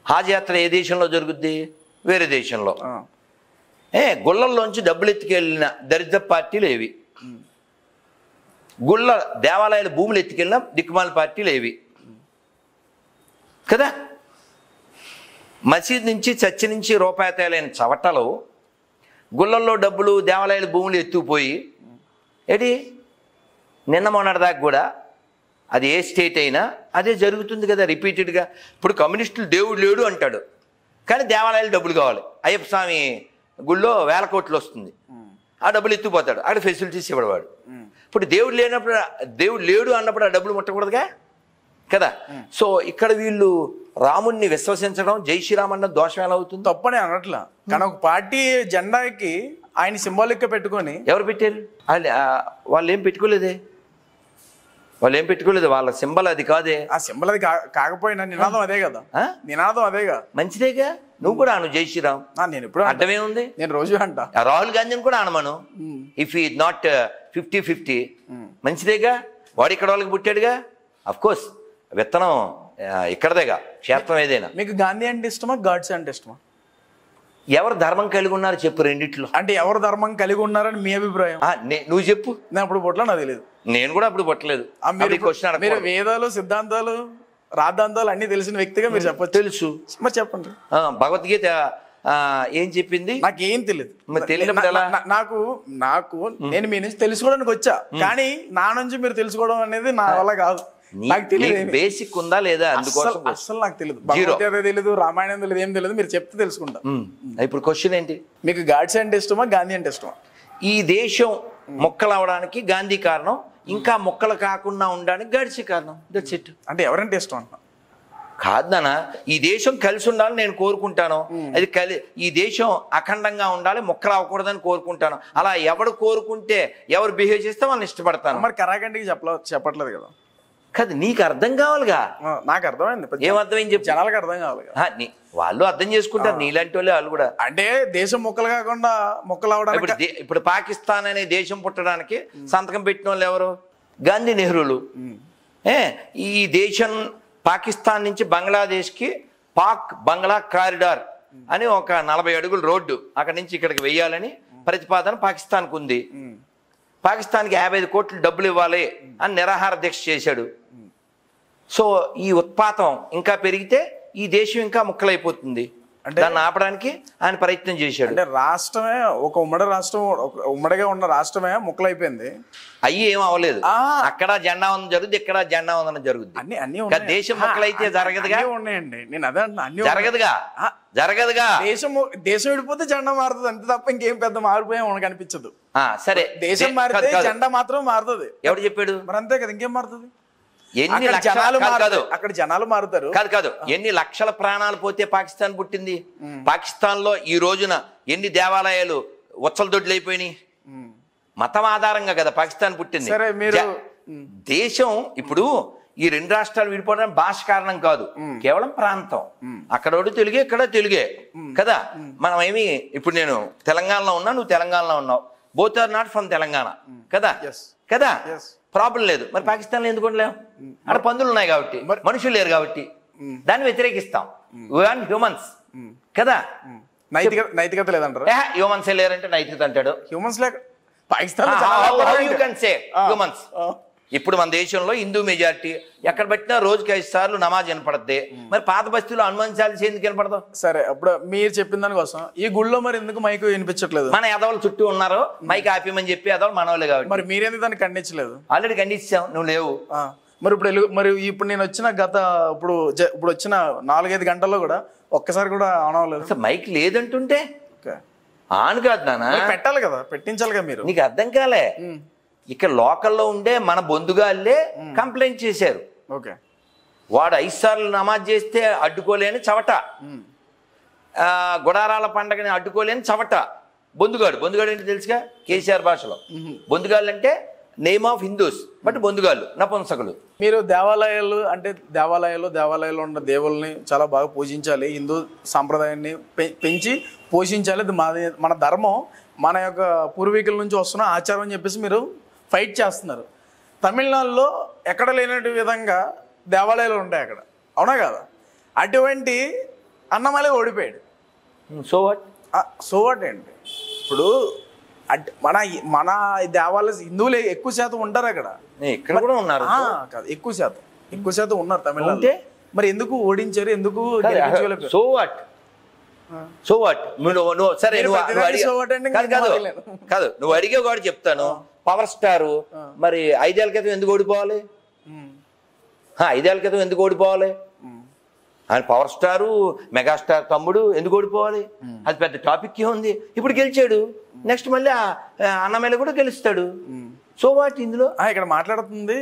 హాజ్ యాత్ర ఏ దేశంలో జరుగుద్ది? వేరే దేశంలో. గుళ్ళల్లోంచి డబ్బులు ఎత్తుకెళ్ళిన దరిద్ర పార్టీలు ఏవి? గుళ్ళ దేవాలయాల భూములు ఎత్తుకెళ్ళిన దిక్కుమాల పార్టీలు ఏవి? కదా. మసీద్ నుంచి చర్చి నుంచి రూపాయి తేలైన చవటలు గుళ్ళల్లో డబ్బులు దేవాలయాల భూములు ఎత్తుకుపోయి ఏంటి నిన్న మొన్నటిదాకా కూడా అది ఏ స్టేట్ అయినా అదే జరుగుతుంది కదా రిపీటెడ్గా. ఇప్పుడు కమ్యూనిస్టులు దేవుడు లేడు అంటాడు కానీ దేవాలయాలు డబ్బులు కావాలి. అయ్యప్ప స్వామి గుళ్ళో వేల కోట్లు వస్తుంది, ఆ డబ్బులు ఎత్తుకుపోతాడు, అక్కడ ఫెసిలిటీస్ ఇవ్వడవాడు. ఇప్పుడు దేవుడు లేనప్పుడు, దేవుడు లేడు అన్నప్పుడు ఆ డబ్బులు ముట్టకూడదుగా కదా. సో ఇక్కడ వీళ్ళు రాముణ్ణి విశ్వసించడం, జై శ్రీరామ్ అన్న దోషం ఎలా అవుతుంది? తప్పని అనట్లా, కానీ ఒక పార్టీ జెండాకి ఆయన సింబాలిక్ గా పెట్టుకొని ఎవరు పెట్టారు? వాళ్ళు ఏం పెట్టుకోలేదే, వాళ్ళ సింబల్ అది కాదే. ఆ సింబల్ అది కాకపోయినా నినాదం అదే కదా. నినాదం అదేగా, మంచిదేగా. నువ్వు కూడా అను జై శ్రీరామ్. నేను ఇప్పుడు అర్థమే ఉంది, నేను రోజు అంట. రాహుల్ గాంధీని కూడా అనమను. ఇఫ్ ఈ నాట్ 50-50 మంచిదేగా. వాడు ఇక్కడ వాళ్ళకి పుట్టాడుగా. అఫ్ కోర్స్ విత్తనం ఇక్కడదేగా, క్షేత్రం ఏదైనా. మీకు గాంధీ అంటే ఇష్టమా, గాడ్సే అంటే ఇష్టమా? ఎవరు ధర్మం కలిగి ఉన్నారు చెప్పు రెండిట్లో. అంటే ఎవరు ధర్మం కలిగి ఉన్నారని మీ అభిప్రాయం? నువ్వు చెప్పు. నేను అప్పుడు పుట్టలే, నాకు తెలియదు. నేను కూడా అప్పుడు పుట్టలేదు. మీరు వేదాలు, సిద్ధాంతాలు, రాద్ధాంతాలు అన్ని తెలిసిన వ్యక్తిగా మీరు చెప్పచ్చు. తెలుసు, మరి చెప్పండి. భగవద్గీత ఏం చెప్పింది? నాకేం తెలియదు. నాకు నేను మీ నుంచి తెలుసుకోవడానికి వచ్చా, కానీ నా నుంచి మీరు తెలుసుకోవడం అనేది నా వల్ల కాదు. నాకు తెలియదు, బేసిక్ ఉందా లేదా అందుకోసం. అసలు నాకు తెలియదు, భగవద్గీత తెలియదు, రామాయణం తెలియదు, ఏం తెలియదు. మీరు చెప్తే తెలుసుకుంటా. ఇప్పుడు క్వశ్చన్ ఏంటి? మీకు గాడ్సే అంటే ఇష్టమా, గాంధీ అంటే ఇష్టమా? ఈ దేశం మొక్కలు అవడానికి గాంధీ కారణం, ఇంకా మొక్కలు కాకుండా ఉండడానికి గాడ్సే కారణం. That's it. అంటే ఎవరంటే ఇష్టం అంటున్నా? కాదనా, ఈ దేశం కలిసి ఉండాలని నేను కోరుకుంటాను. అది ఈ దేశం అఖండంగా ఉండాలి, మొక్కలు అవ్వకూడదని కోరుకుంటాను. అలా ఎవడు కోరుకుంటే, ఎవరు బిహేవ్ చేస్తే వాళ్ళని ఇష్టపడతాను. మరి కరాఖండికి చెప్పట్లేదు కదా. కాదు, నీకు అర్థం కావాలిగా. నాకు అర్థమైంది. ఏం అర్థమైంది చెప్పు. జనాలకు అర్థం కావాలి. వాళ్ళు అర్థం చేసుకుంటారు, నీలాంటి వాళ్ళు కూడా. అంటే దేశం మొక్కలు కాకుండా మొక్కలు అవడానికి. ఇప్పుడు పాకిస్తాన్ అనే దేశం పుట్టడానికి సంతకం పెట్టిన వాళ్ళు ఎవరు? గాంధీ, నెహ్రూలు. ఈ దేశం పాకిస్తాన్ నుంచి బంగ్లాదేశ్కి పాక్ బంగ్లా కారిడార్ అని ఒక 40 అడుగుల రోడ్డు అక్కడి నుంచి ఇక్కడికి వెయ్యాలని ప్రతిపాదన పాకిస్తాన్కు ఉంది. పాకిస్తాన్కి 55 కోట్లు డబ్బులు ఇవ్వాలి అని నిరాహార దీక్ష చేశాడు. సో ఈ ఉత్పాతం ఇంకా పెరిగితే ఈ దేశం ఇంకా ముక్కలైపోతుంది. దాన్ని ఆపడానికి ఆయన ప్రయత్నం చేశాడు. అంటే రాష్ట్రమే, ఒక ఉమ్మడి రాష్ట్రం, ఉమ్మడిగా ఉన్న రాష్ట్రమే ముక్కలైపోయింది. అయ్యి ఏం అవ్వలేదు. అక్కడ జెండా వందనం జరుగుద్ది, ఇక్కడ జెండా వందనం జరుగుద్ది. దేశం ముక్కలైతే జరగదుగా. ఉన్నాయండి, నేను అదే అన్ని జరగదుగా. దేశం విడిపోతే జెండా మారుతుంది అంతే తప్ప ఇంకేం పెద్ద మారిపోయా మనకు అనిపించదు. సరే, దేశం మారితే జెండా మాత్రం మారుతుంది. ఎవడు చెప్పాడు? మరి అంతే కదా, ఇంకేం మారుతుంది? ఎన్ని లక్షలు అక్కడ జనాలు మారుతారు. కాదు, ఎన్ని లక్షల ప్రాణాలు పోతే పాకిస్తాన్ పుట్టింది. పాకిస్తాన్ లో ఈ రోజున ఎన్ని దేవాలయాలు ఉచ్చల దొడ్లు అయిపోయినాయి. మతం ఆధారంగా కదా పాకిస్తాన్ పుట్టింది. దేశం ఇప్పుడు ఈ 2 రాష్ట్రాలు విడిపోవడానికి భాష కారణం కాదు, కేవలం ప్రాంతం. అక్కడోడు తెలుగే, ఇక్కడ తెలుగే కదా. మనం ఏమి, ఇప్పుడు నేను తెలంగాణలో ఉన్నా, నువ్వు తెలంగాణలో ఉన్నావు, both are not from Telangana కదా. కదా, ప్రాబ్లం లేదు. మరి పాకిస్తాన్లో ఎందుకు ఉండలేము? అక్కడ పందులు ఉన్నాయి కాబట్టి, మనుషులు లేరు కాబట్టి దాన్ని వ్యతిరేకిస్తాం. హ్యూమన్స్ కదా. నైతికత లేదంటారు. హ్యూమన్స్ లేరంటే నైతికత అంటాడు. హ్యూమన్స్ లేక పాకిస్తాన్. ఇప్పుడు మన దేశంలో హిందూ మెజారిటీ, ఎక్కడ పెట్టినా రోజుకి 5 సార్లు నమాజ్ వినపడద్ది. మరి పాత బస్తీలో హనుమాన్ ఎందుకు వినపడదు? సరే, అప్పుడు మీరు చెప్పిన దానికోసం ఈ గుళ్ళో మరి ఎందుకు మైకు వినిపించట్లేదు? మన ఎదవలు చుట్టూ ఉన్నారు, మైక్ ఆపేమని చెప్పి ఎదవలు మనవాళ్ళే కాబట్టి. మరి మీరెందుకు దాన్ని ఖండించలేదు? ఆల్రెడీ ఖండించాం, నువ్వు లేవు. మరి ఇప్పుడు నేను వచ్చిన ఇప్పుడు వచ్చిన 4-5 గంటల్లో కూడా ఒక్కసారి కూడా ఆన్ అవ్వలేదు. మైక్ లేదంటుంటే ఆన్ కాదు నాన్న, పెట్టాలి కదా, పెట్టించాలి కదా. మీరు నీకు అర్థం కాలే. ఇక్కడ లోకల్లో ఉండే మన బొందుగాళ్ళే కంప్లైంట్ చేశారు. ఓకే. వాడు 5 సార్లు నమాజ్ చేస్తే అడ్డుకోలేని చవట, గుడారాల పండగని అడ్డుకోలేని చవట బొందుగాడు. బొందుగాడు అంటే తెలుసుగా కేసీఆర్ భాషలో. బొందుగాళ్ళు అంటే నేమ్ ఆఫ్ హిందూస్, బట్ బొందుగాళ్ళు నపుంసకులు. మీరు దేవాలయాల్లో ఉన్న దేవుల్ని చాలా బాగా పూజించాలి, హిందూ సాంప్రదాయాన్ని పెంచి పోషించాలి, అది మన ధర్మం, మన యొక్క పూర్వీకుల నుంచి వస్తున్న ఆచారం అని చెప్పేసి మీరు ఫైట్ చేస్తున్నారు. తమిళనాడులో ఎక్కడ లేనటువంటి విధంగా దేవాలయాలు ఉంటాయి అక్కడ, అవునా కదా? అటువంటి అన్నమలై ఓడిపోయాడు. సో వాట్ ఏంటి ఇప్పుడు మన దేవాలయ హిందువులు ఎక్కువ శాతం ఉంటారు అక్కడ, ఇక్కడ కూడా ఉన్నారు కాదు, ఎక్కువ శాతం ఉన్నారు తమిళనాడు. మరి ఎందుకు ఓడించారు, ఎందుకు? సో వాట్ సరే, కాదు నువ్వు అడిగే వాడు చెప్తాను. పవర్ స్టార్ మరి 5 ఏళ్ల క్రితం ఎందుకు ఓడిపోవాలి? 5 ఏళ్ల క్రితం ఎందుకు ఓడిపోవాలి? ఆయన పవర్ స్టారు, మెగాస్టార్ తమ్ముడు ఎందుకు ఓడిపోవాలి? అది పెద్ద టాపిక్ ఉంది. ఇప్పుడు గెలిచాడు, నెక్స్ట్ మళ్ళీ అన్నమయ్య కూడా గెలుస్తాడు. సో వాట్ ఇందులో? ఇక్కడ మాట్లాడుతుంది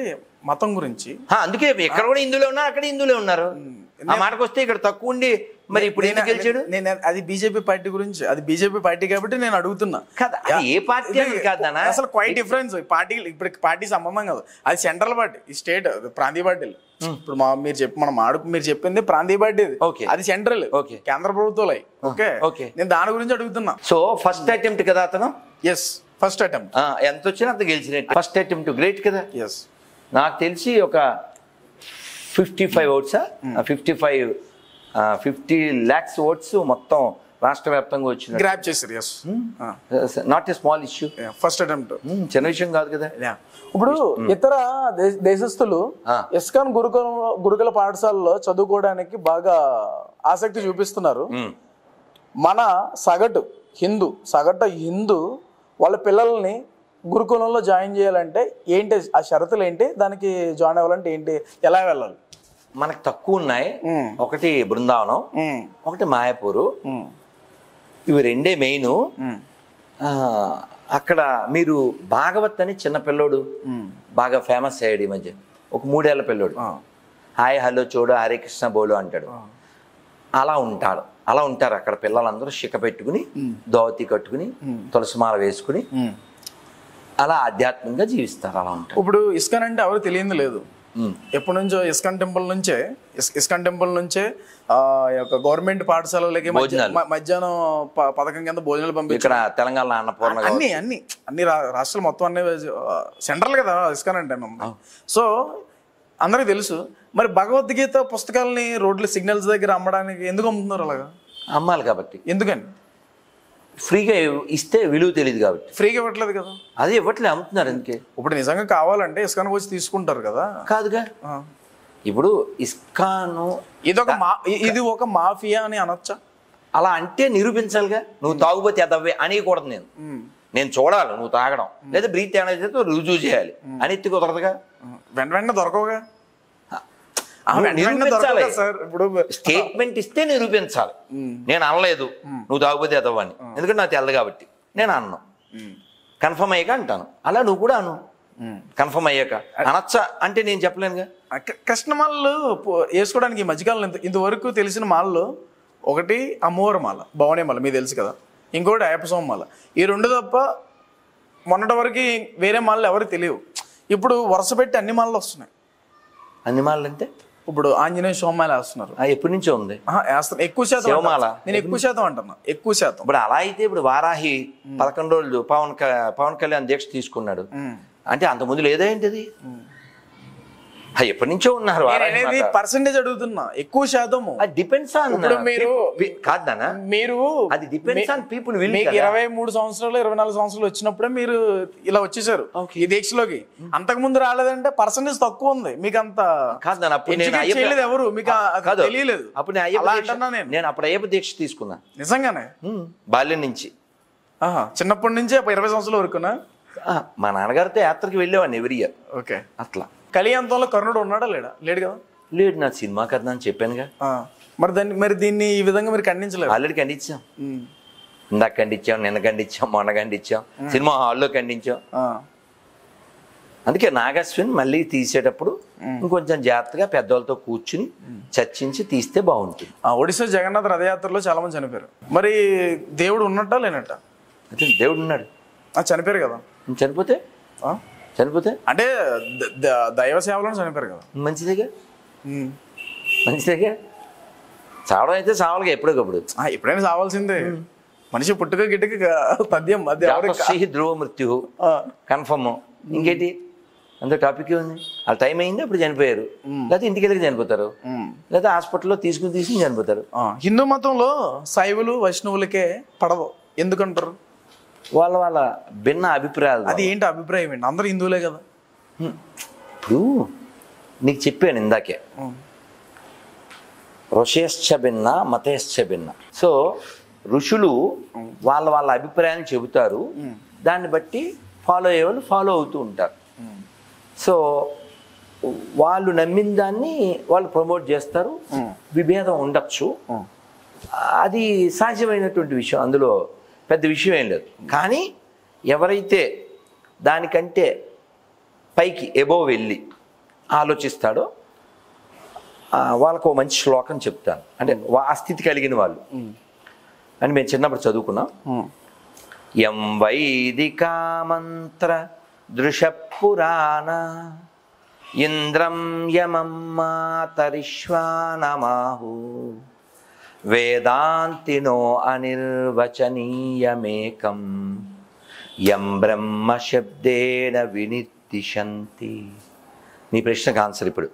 మతం గురించి, అందుకే ఇక్కడ కూడా హిందువులే ఉన్నారు, అక్కడ హిందువులే ఉన్నారు. ఆ మాటకు వస్తే ఇక్కడ తక్కువ ఉండి మరి ఇప్పుడు ఎందుకు గెలిచాడు? నేను అది బీజేపీ పార్టీ గురించి, అది బీజేపీ పార్టీ కాబట్టి నేను అడుగుతున్నా. ఏ పార్టీ కాదన్నా, అసలు క్వైట్ డిఫరెన్స్. పార్టీలు ఇప్పుడు పార్టీ సంబంధం కాదు, అది సెంట్రల్ పార్టీ, ఈ స్టేట్ ప్రాంతీయ పార్టీలు. ఇప్పుడు మీరు చెప్పింది ప్రాంతీయ పార్టీ, అది సెంట్రల్ కేంద్ర ప్రభుత్వాలు. ఓకే, నేను దాని గురించి అడుగుతున్నా. సో ఫస్ట్ అటెంప్ట్ కదా అతను? Yes, first attempt. ఎంత వచ్చినా అంత గెలిచినట్టు. ఫస్ట్ అటెంప్ట్ గ్రేట్ కదా. ఎస్, నాకు తెలిసి ఒక 55 ఓట్సా, 50 lakhs ఓట్స్ మొత్తం రాష్ట్ర వ్యాప్తంగా వచ్చిన గ్రాప్ చేశారు. Yes, not a small issue. First attempt చిన్న విషయం కాదు కదా. ఇప్పుడు ఇతర దేశస్తులు ఇస్కాన్ గురుకుల పాఠశాలలో చదువుకోవడానికి బాగా ఆసక్తి చూపిస్తున్నారు. మన సగటు హిందూ వాళ్ళ పిల్లల్ని గురుకులంలో జాయిన్ చేయాలంటే ఏంటి ఆ షరతులు ఏంటి, దానికి జాయిన్ అవ్వాలంటే ఏంటి, ఎలా వెళ్ళాలి? మనకు తక్కువ ఉన్నాయి. ఒకటి బృందావనం, ఒకటి మాయాపూరు, ఇవి రెండే మెయిన్. అక్కడ మీరు భాగవత్ అని చిన్న పిల్లోడు బాగా ఫేమస్ అయ్యాడు ఈ మధ్య, ఒక 3 ఏళ్ల పిల్లోడు. హాయ్ హలో చూడు హరే కృష్ణ బోలు అంటాడు. అలా ఉంటారు అక్కడ పిల్లలందరూ శిఖ పెట్టుకుని, దోవతి కట్టుకుని, తులసిమాల వేసుకుని అలా ఆధ్యాత్మికంగా జీవిస్తారు. అలా ఉంటారు. ఇప్పుడు ఇస్కాన్ అంటే ఎవరు తెలియదు లేదు, ఎప్పటి నుంచో ఇస్కాన్ టెంపుల్ నుంచే గవర్నమెంట్ పాఠశాలలకి మధ్యాహ్నం పథకం కింద భోజనాలు పంపించారు. ఇక్కడ తెలంగాణ అన్నపూర్ణ అన్ని రాష్ట్రాలు మొత్తం అన్ని సెంట్రల్ కదా ఇస్కాన్ అంటే. సో అందరికి తెలుసు. మరి భగవద్గీత పుస్తకాలని రోడ్ల సిగ్నల్స్ దగ్గర అమ్మడానికి ఎందుకు అమ్ముతున్నారు? అలాగా అమ్మాలి కాబట్టి. ఎందుకని? ఫ్రీగా ఇస్తే విలువ తెలియదు కాబట్టి. ఫ్రీగా ఇవ్వట్లేదు కదా. అదే ఇవ్వట్లేదు, అమ్ముతున్నారు అందుకే. ఇప్పుడు నిజంగా కావాలంటే ఇస్కాన్ వచ్చి తీసుకుంటారు కదా. కాదుగా, ఇప్పుడు ఇస్కాన్ ఇది ఒక మాఫియా అని అనొచ్చా? అలా అంటే నిరూపించాలిగా. నువ్వు తాగుబోతే ఎదవ్వే అనేయకూడదు. నేను చూడాలి నువ్వు తాగడం, లేదా బ్రీత్ అనేది రుజువు చేయాలి అని ఎత్తి కుదరదుగా. వెంటనే దొరకవుగా. స్టేట్మెంట్ ఇస్తే నిరూపించాలి. నేను అనలేదు నువ్వు తాగుబోతే ఎదవ్వని, ఎందుకంటే నాకు తెలదు కాబట్టి నేను అన్నాను. కన్ఫర్మ్ అయ్యాక అంటాను. అలా నువ్వు కూడా అను, కన్ఫర్మ్ అయ్యాక. అనొచ్చా అంటే నేను చెప్పలేనుగా. కృష్ణ మాలలు వేసుకోవడానికి ఈ మధ్యకాలంలో ఇంతవరకు తెలిసిన మాలలో ఒకటి అమ్మవారి మాల, భవానీ మాల, మీకు తెలుసు కదా. ఇంకోటి అయ్యప్ప స్వామి మాల. ఈ 2 తప్ప మొన్నటి వరకు వేరే మాలలు ఎవరికి తెలియవు. ఇప్పుడు వరుస పెట్టి అన్ని మాలలు వస్తున్నాయి. అన్ని మాలలు అంటే ఇప్పుడు ఆంజనేయ స్వామి మాల వేస్తున్నారు. ఎప్పటి నుంచో ఉంది, వేస్తున్నారు. ఎక్కువ శాతం నేను ఎక్కువ శాతం అంటున్నా, ఎక్కువ శాతం. ఇప్పుడు అలా అయితే ఇప్పుడు వారాహి 11 రోజులు పవన్ కళ్యాణ్ దీక్ష తీసుకున్నాడు అంటే అంతకుముందు లేదా ఏంటిది? ఎప్పటి నుంచో ఉన్నారు. పర్సెంటేజ్ అడుగుతున్నా, ఎక్కువ శాతం. డిపెండ్స్ ఆన్ మీరు కాదన్నా, మీరు అది డిపెండ్స్ ఆన్ పీపుల్. 23 సంవత్సరాలు 24 సంవత్సరాలు వచ్చినప్పుడే మీరు ఇలా వచ్చేసారు ఈ దీక్షలోకి. అంతకు ముందు రాలేదంటే పర్సెంటేజ్ తక్కువ ఉంది. మీకు అంత కాదు, ఎవరు మీకు తెలియలేదు. అప్పుడు నేను అప్పుడు అయ్యప్ప దీక్ష తీసుకున్నా నిజంగానే, బాల్యం నుంచి. చిన్నప్పటి నుంచి 20 సంవత్సరాల వరకునా? మా నాన్నగారితో యాత్రకి వెళ్ళేవాడిని ఎవ్రీ ఇయర్. ఓకే, అట్లా. కలియాంతంలో కర్ణుడు ఉన్నాడా లేడు కదా? లేడు. నా సినిమా కథ అని చెప్పానుగా. మరి దీన్ని ఈ విధంగా మీరు ఖండించలేదు? ఆల్రెడీ ఖండించాం. ఇందాక ఖండించాం, నిన్న ఖండించాం, మొన్న ఖండించాం, సినిమా హాల్లో ఖండించాం. అందుకే నాగశ్విన్ మళ్ళీ తీసేటప్పుడు ఇంకొంచెం జాగ్రత్తగా పెద్దవాళ్ళతో కూర్చుని చర్చించి తీస్తే బాగుంటుంది. ఒడిశా జగన్నాథ రథయాత్రలో చాలా మంది చనిపోయారు. మరి దేవుడు ఉన్నట్ట లేనట్ట? అయితే దేవుడు ఉన్నాడు. చనిపోయారు కదా. చనిపోతే చనిపోతే అంటే దైవ సేవలను చనిపోయారు కదా. మంచిదేగా, మంచిదేగా. చావడం అయితే చావాలిగా ఎప్పటికప్పుడు. ఎప్పుడైనా చావాల్సిందే. మనిషి పుట్టుక గిట్టుక తథ్యం ధ్రువ మృత్యు కన్ఫర్మ్. ఇంకేంటి అంత టాపిక్ ఉంది. వాళ్ళ టైం అయింది అప్పుడు చనిపోయారు, లేకపోతే ఇంటికి వెళ్ళి చనిపోతారు, లేదా హాస్పిటల్లో తీసుకుని చనిపోతారు. హిందూ మతంలో శైవులు వైష్ణవులకే పడవు ఎందుకంటారు? వాళ్ళ వాళ్ళ భిన్న అభిప్రాయాలు. అది ఏంటి అభిప్రాయం ఏంటి? అందరూ హిందువులే కదా. ఇప్పుడు నీకు చెప్పాను ఇందాకే, ఋషేశ్చ భిన్న మతేశ్చ భిన్న. సో ఋషులు వాళ్ళ వాళ్ళ అభిప్రాయాన్ని చెబుతారు, దాన్ని బట్టి ఫాలో అయ్యేవాళ్ళు ఫాలో అవుతూ ఉంటారు. సో వాళ్ళు నమ్మిన దాన్ని వాళ్ళు ప్రమోట్ చేస్తారు. విభేదం ఉండొచ్చు, అది సహజమైనటువంటి విషయం, అందులో పెద్ద విషయం ఏం లేదు. కానీ ఎవరైతే దానికంటే పైకి ఎబోవ్ వెళ్ళి ఆలోచిస్తాడో వాళ్ళకు మంచి శ్లోకం చెప్తాను. అంటే ఆ స్థితి కలిగిన వాళ్ళు అని మేము చిన్నప్పుడు చదువుకున్నాం. యం వైదికా మంత్ర దృశపురాణ ఇంద్రం యమం మాతరిశ్వానమాహు వేదాంతినో అనిర్వచనీయమేకం యం బ్రహ్మ శబ్దేన వినిర్దిశంతి. నీ ప్రశ్నకు ఆన్సర్ ఇప్పుడు.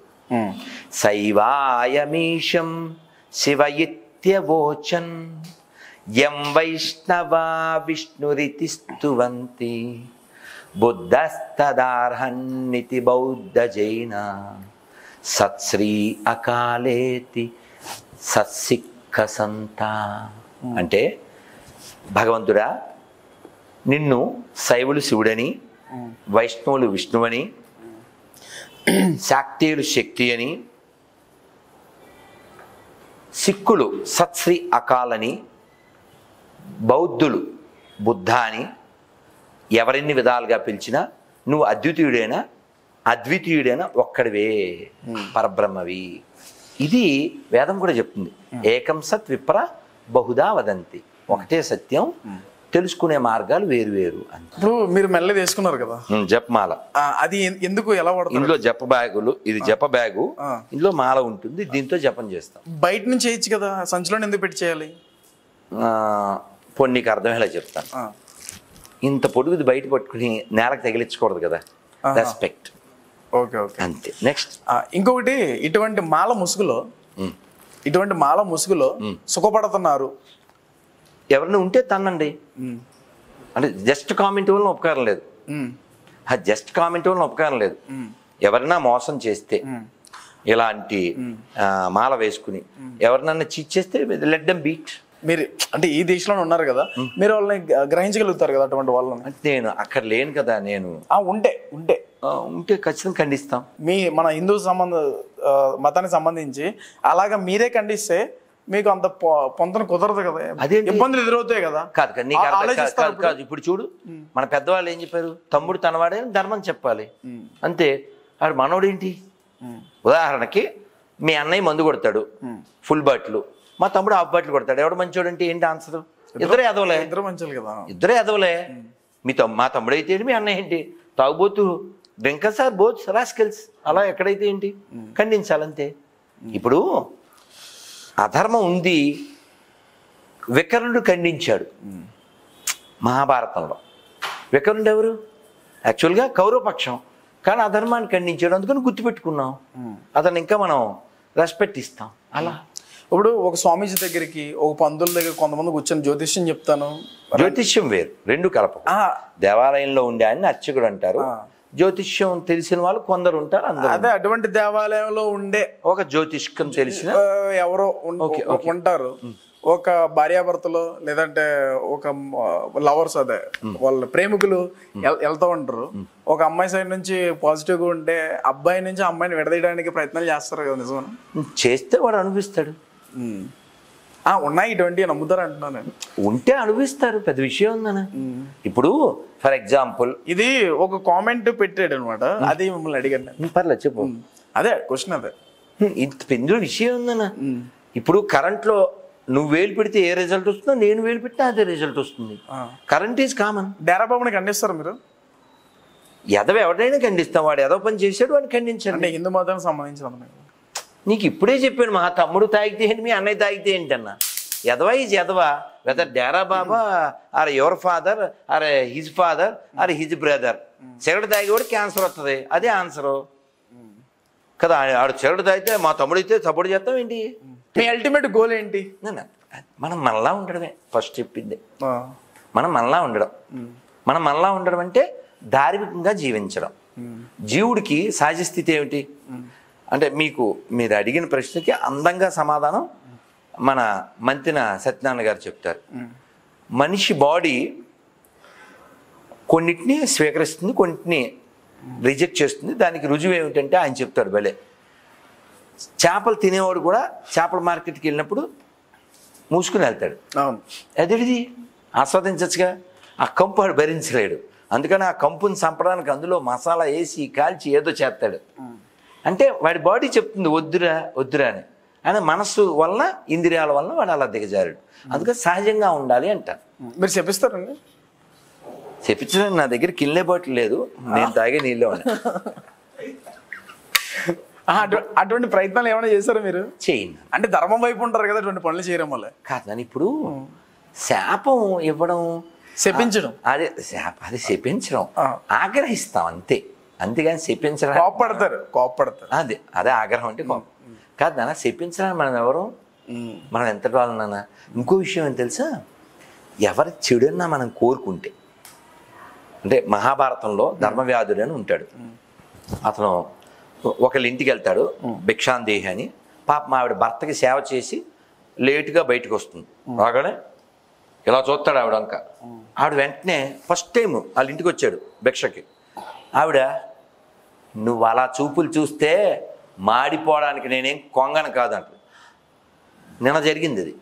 శైవాయమీశం శివ ఇత్యవోచన్ యం వైష్ణవా విష్ణురితి స్తువంతి బుద్ధస్తదార్హన్నితి బౌద్ధ జైన సత్శ్రీ అకాలేతి సత్సిక్క సంత. అంటే భగవంతుడా, నిన్ను శైవులు శివుడని, వైష్ణవులు విష్ణువని, శాక్తేయులు శక్తి అని, సిక్కులు సత్శ్రీ అకాలని, బౌద్ధులు బుద్ధ అని ఎవరెన్ని విధాలుగా పిలిచినా నువ్వు అద్వితీయుడైనా అద్వితీయుడైనా ఒక్కడివే, పరబ్రహ్మవి. ఇది వేదం కూడా చెప్తుంది. ఏకం సత్ విప్ర బహుదా వదంతి. ఒకటే సత్యం, తెలుసుకునే మార్గాలు వేరు వేరు అని. ఇప్పుడు మీరు మెల్లగా తీసుకున్నారు కదా జపమాల, అది ఎందుకు ఎలా పడుతుంది? ఇందులో జప బ్యాగులు, ఇది జప బ్యాగు, ఇందులో మాల ఉంటుంది, దీంతో జపం చేస్తాం. బయట నుంచి చేయొచ్చు కదా, సంచిలో ఎందుకు పెట్టి చేయాలి? నీకు అర్థమయ్యేలా చెప్తాను. ఇంత పొడుగుది బయట పట్టుకుని నేలకు తగిలించకూడదు కదా, రెస్పెక్ట్. ఓకే ఓకే, అంతే. నెక్స్ట్ ఇంకొకటి, ఇటువంటి మాల ముసుగులో సుఖపడుతున్నారు ఎవరిని ఉంటే తనండి. అంటే జస్ట్ కామెంట్ వల్ల ఉపకారం లేదు, జస్ట్ కామెంట్ వల్ల ఉపకారం లేదు. ఎవరైనా మోసం చేస్తే ఇలాంటి మాల వేసుకుని ఎవరినన్నా చీట్ చేస్తే లెట్ దెమ్ బీట్. మీరు అంటే ఈ దేశంలో ఉన్నారు కదా, మీరు వాళ్ళని గ్రహించగలుగుతారు కదా అటువంటి వాళ్ళని? అంటే నేను అక్కడ లేను కదా. నేను ఉంటే ఖచ్చితంగా ఖండిస్తాం. మన హిందూ మతానికి సంబంధించి అలాగా మీరే ఖండిస్తే మీకు అంత పొందన కుదరదు కదా, అదే ఇబ్బందులు ఎదురవుతాయి కదా. కాదు. ఇప్పుడు చూడు, మన పెద్దవాళ్ళు ఏం చెప్పారు? తమ్ముడు తనవాడే ధర్మం చెప్పాలి, అంతే. వాడు మనోడేంటి? ఉదాహరణకి మీ అన్నయ్య మందు కొడతాడు ఫుల్ బాటిల్, మా తమ్ముడు హాఫ్ బాటిల్ కొడతాడు. ఎవడు మంచోడు అంటే ఏంటి ఆన్సర్? ఇద్దరే ఎదవలే. ఇద్దరే ఎదవలే. మా తమ్ముడు అయితే ఏంటి, మీ అన్నయ్య ఏంటి? తాగుబోతు డ్రింకర్స్ ఆర్ బోత్ రాస్కెల్స్. అలా ఎక్కడైతే ఏంటి, ఖండించాలంతే. ఇప్పుడు అధర్మం ఉంది, వికర్ణుడు ఖండించాడు మహాభారతంలో. వికర్ణుడు ఎవరు? యాక్చువల్గా కౌరవపక్షం, కానీ అధర్మాన్ని ఖండించాడు, అందుకని గుర్తుపెట్టుకున్నాం. అతను ఇంకా మనం రెస్పెక్ట్ ఇస్తాం. అలా ఇప్పుడు ఒక స్వామీజీ దగ్గరికి, ఒక పంతుల దగ్గర కొంతమంది కూర్చొని జ్యోతిష్యం చెప్తాను. జ్యోతిష్యం వేరు, రెండు కలప. దేవాలయంలో ఉండే ఆయన అర్చకుడు అంటారు, జ్యోతిష్యం తెలిసిన వాళ్ళు కొందరు ఉంటారు. అందరూ అదే అటువంటి దేవాలయంలో ఉండే ఒక జ్యోతిష్కం తెలిసిన ఎవరో ఉంటారు. ఒక భార్యాభర్తలు లేదంటే ఒక లవర్స్, అదే వాళ్ళ ప్రేమికులు వెళ్తూ ఉంటారు. ఒక అమ్మాయి సైడ్ నుంచి పాజిటివ్గా ఉంటే అబ్బాయి నుంచి అమ్మాయిని విడదీయడానికి ప్రయత్నాలు చేస్తారు కదా, నిజమా? చేస్తే వాడు అనిపిస్తాడు. ఉన్నాయి ఇటువంటి నమ్ముతారు అంటున్నాను నేను. ఉంటే అనుభవిస్తారు, పెద్ద విషయం ఉందన్న. ఇప్పుడు ఫర్ ఎగ్జాంపుల్ ఇది ఒక కామెంట్ పెట్టాడు అనమాట, అది మిమ్మల్ని అడిగాను నేను. పర్లేదు చెప్పు. అదే క్వశ్చన్ అదే. ఇందులో విషయం ఉందన్న. ఇప్పుడు కరెంట్లో నువ్వు వేలు పెడితే ఏ రిజల్ట్ వస్తుందో, నేను వేలు పెట్టినా అదే రిజల్ట్ వస్తుంది. Current is common. డేరా బాబుని ఖండిస్తారు మీరు? ఎదవ ఎవడైనా ఖండిస్తాం, వాడు ఎదవ పని చేశాడు వాడిని ఖండించండి. అంటే హిందూ మతానికి సంబంధించిన నీకు ఇప్పుడే చెప్పాను, మా తమ్ముడు తాగితే ఏంటి, మీ అన్నయ్య తాగితే ఏంటన్నా. ఎదవ ఈజ్ ఎదవ, whether Dera Baba or your father or his father or his brother. Cigarette తాగేవాడు క్యాన్సర్ వస్తుంది, అదే ఆన్సరు కదా. ఆడు సిగరెట్ తాగితే మా తమ్ముడు అయితే సపోర్ట్ చేస్తాం ఏంటి? మీ అల్టిమేట్ గోల్ ఏంటి? మనం మనలా ఉండడమే ఫస్ట్ చెప్పింది. మనం మనలా ఉండడం. మనం మనలా ఉండడం అంటే ధార్మికంగా జీవించడం. జీవుడికి సహజ స్థితి ఏమిటి అంటే, మీరు అడిగిన ప్రశ్నకి అందంగా సమాధానం మన మంతిన సత్యనారాయణ గారు చెప్తారు. మనిషి బాడీ కొన్నిటిని స్వీకరిస్తుంది, కొన్నిటిని రిజెక్ట్ చేస్తుంది. దానికి రుజువు ఏమిటంటే ఆయన చెప్తాడు భలే. చేపలు తినేవాడు కూడా చేపల మార్కెట్కి వెళ్ళినప్పుడు మూసుకుని వెళ్తాడు. అదేది ఆస్వాదించచ్చుగా. ఆ కంపు వాడు భరించలేడు, అందుకని ఆ కంపుని చంపడానికి అందులో మసాలా వేసి కాల్చి ఏదో చేస్తాడు. అంటే వాడి బాడీ చెప్తుంది వద్దురా వద్దురా అని. ఆయన మనస్సు వల్ల ఇంద్రియాల వల్ల వాడు అలా దిగజారాడు. అందుకని సహజంగా ఉండాలి అంటారు. మీరు చెప్పిస్తారండి? చెప్పించడానికి నా దగ్గర కిల్లే బాటిల్ లేదు, నేను తాగే నీళ్ళే ఉన్నా. అటువంటి ప్రయత్నాలు ఏమైనా చేశారా మీరు? చేయండి. అంటే ధర్మం వైపు ఉంటారు కదా, అటువంటి పనులు చేయడం వల్ల కాదని. ఇప్పుడు శాపం ఇవ్వడం, శపించడం, అదే అది శపించడం, ఆగ్రహిస్తాం అంతే. అంతేగాని శపించడం కోప్పడతారు అదే ఆగ్రహం అంటే కోపం కాదు నాన్న. శపించడానికి మనం ఎవరు, మనం ఎంత వాళ్ళన్నా. ఇంకో విషయం ఏం తెలుసా, ఎవరి చెడున్నా మనం కోరుకుంటే, అంటే మహాభారతంలో ధర్మవ్యాధుడు అని ఉంటాడు. అతను ఒకళ్ళ ఇంటికి వెళ్తాడు, భిక్షాందేహి అని. పాపం ఆవిడ భర్తకి సేవ చేసి లేటుగా బయటకు వస్తుంది. రాగానే ఇలా చూస్తాడు ఆవిడ అంక. ఆవిడ వెంటనే ఫస్ట్ టైం వాళ్ళ ఇంటికి వచ్చాడు భిక్షకి. ఆవిడ, నువ్వు అలా చూపులు చూస్తే మాడిపోవడానికి నేనేం కొంగను కాదంట. నిన్న జరిగింది అది.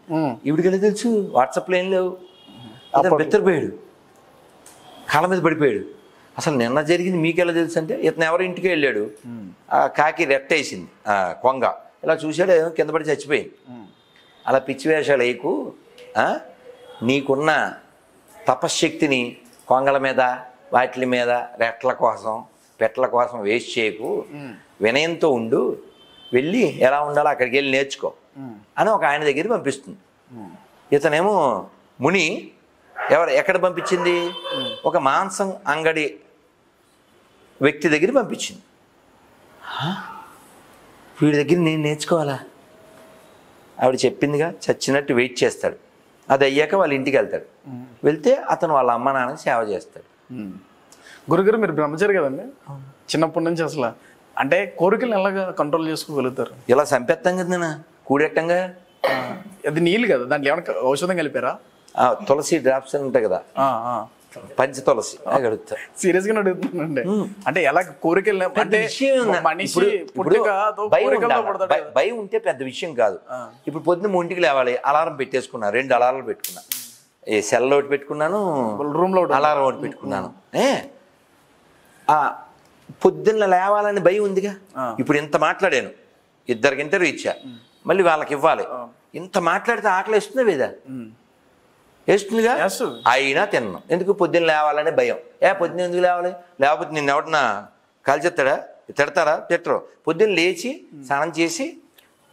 ఈవిడికి ఎలా తెలుసు? వాట్సాప్లో ఏం లేవు. బెత్తరిపోయాడు, కాళ్ళ మీద పడిపోయాడు. అసలు నిన్న జరిగింది మీకెలా తెలుసు అంటే, ఇతను ఎవరి ఇంటికి వెళ్ళాడు, ఆ కాకి రెట్టేసింది కొంగ. ఇలా చూశాడు, కింద పడి చచ్చిపోయింది. అలా పిచ్చి వేషాలు వేయకు. నీకున్న తపశ్శక్తిని కొంగల మీద వాటి మీద రెట్ల కోసం పెట్టల కోసం వేస్ట్ చేయకు, వినయంతో ఉండు, వెళ్ళి ఎలా ఉండాలో అక్కడికి వెళ్ళి నేర్చుకో అని ఒక ఆయన దగ్గర పంపిస్తుంది. ఇతనేమో ముని ఎక్కడ పంపించింది? ఒక మాంసం అంగడి వ్యక్తి దగ్గర పంపించింది. వీడి దగ్గర నేను నేర్చుకోవాలా? ఆవిడ చెప్పిందిగా, చచ్చినట్టు వెయిట్ చేస్తాడు. అది అయ్యాక వాళ్ళ ఇంటికి వెళ్తాడు. వెళ్తే అతను వాళ్ళ అమ్మ నాన్నకి సేవ చేస్తాడు. గురుగారు మీరు బ్రహ్మచారి కదండి, చిన్నప్పటి నుంచి అసలు అంటే కోరికలు ఎలాగా కంట్రోల్ చేసుకోగలుగుతారు? ఇలా చంపేస్తాం కదా నేను, కూడెట్టంగా. అది నీళ్ళు కదా, దాంట్లో ఏమైనా ఔషధం కలిపారా? తులసి డ్రాప్స్ అని ఉంటాయి కదా, పంచ తులసి అడుగుతా. సీరియస్ గా అడుగుతున్నానండి. అంటే ఎలా కోరికలు అంటే భయం ఉంటే పెద్ద విషయం కాదు. ఇప్పుడు పొద్దున్న 3ంటికి లేవాలి, అలారం పెట్టేసుకున్నా, 2 అలారాలు పెట్టుకున్నా. ఏ సెల్లో ఒకటి పెట్టుకున్నాను, రూమ్ లో అలారం ఒకటి పెట్టుకున్నాను. పొద్దున్న లేవాలని భయం ఉందిగా. ఇప్పుడు ఇంత మాట్లాడాను, 2 ఇంటర్వ్యూ ఇచ్చా, మళ్ళీ వాళ్ళకి ఇవ్వాలి. ఇంత మాట్లాడితే ఆకలి వేస్తుందా వేదా? వేస్తుందిగా. అయినా తిన్నాను, ఎందుకు? పొద్దున్న లేవాలనే భయం. పొద్దున్న ఎందుకు లేవాలి? లేకపోతే నిన్ను ఎవడన్నా కాల్చేస్తాడా, తిడతారా? తిట్టరు. పొద్దున్న లేచి స్నానం చేసి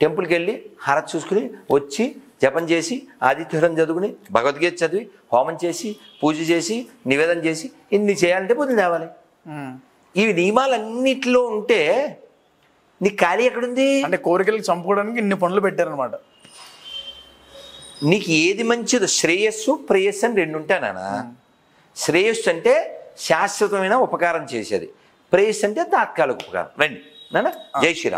టెంపుల్కి వెళ్ళి హారతి చూసుకుని వచ్చి జపం చేసి ఆదిత్యహరం చదువుకుని భగవద్గీత చదివి హోమం చేసి పూజ చేసి నివేదన చేసి ఇన్ని చేయాలంటే పొద్దున్న లేవాలి. ఈ నియమాలన్నిటిలో ఉంటే నీకు ఖాళీ ఎక్కడుంది? అంటే కోరికలు చంపుకోవడానికి ఇన్ని పనులు పెట్టారనమాట. నీకు ఏది మంచిదో, శ్రేయస్సు ప్రేయస్సు అని 2 ఉంటాయి నాన్న. శ్రేయస్సు అంటే శాశ్వతమైన ఉపకారం చేసేది, ప్రేయస్సు అంటే తాత్కాలిక ఉపకారం. రండి నాన్న, జై శ్రీరామ్.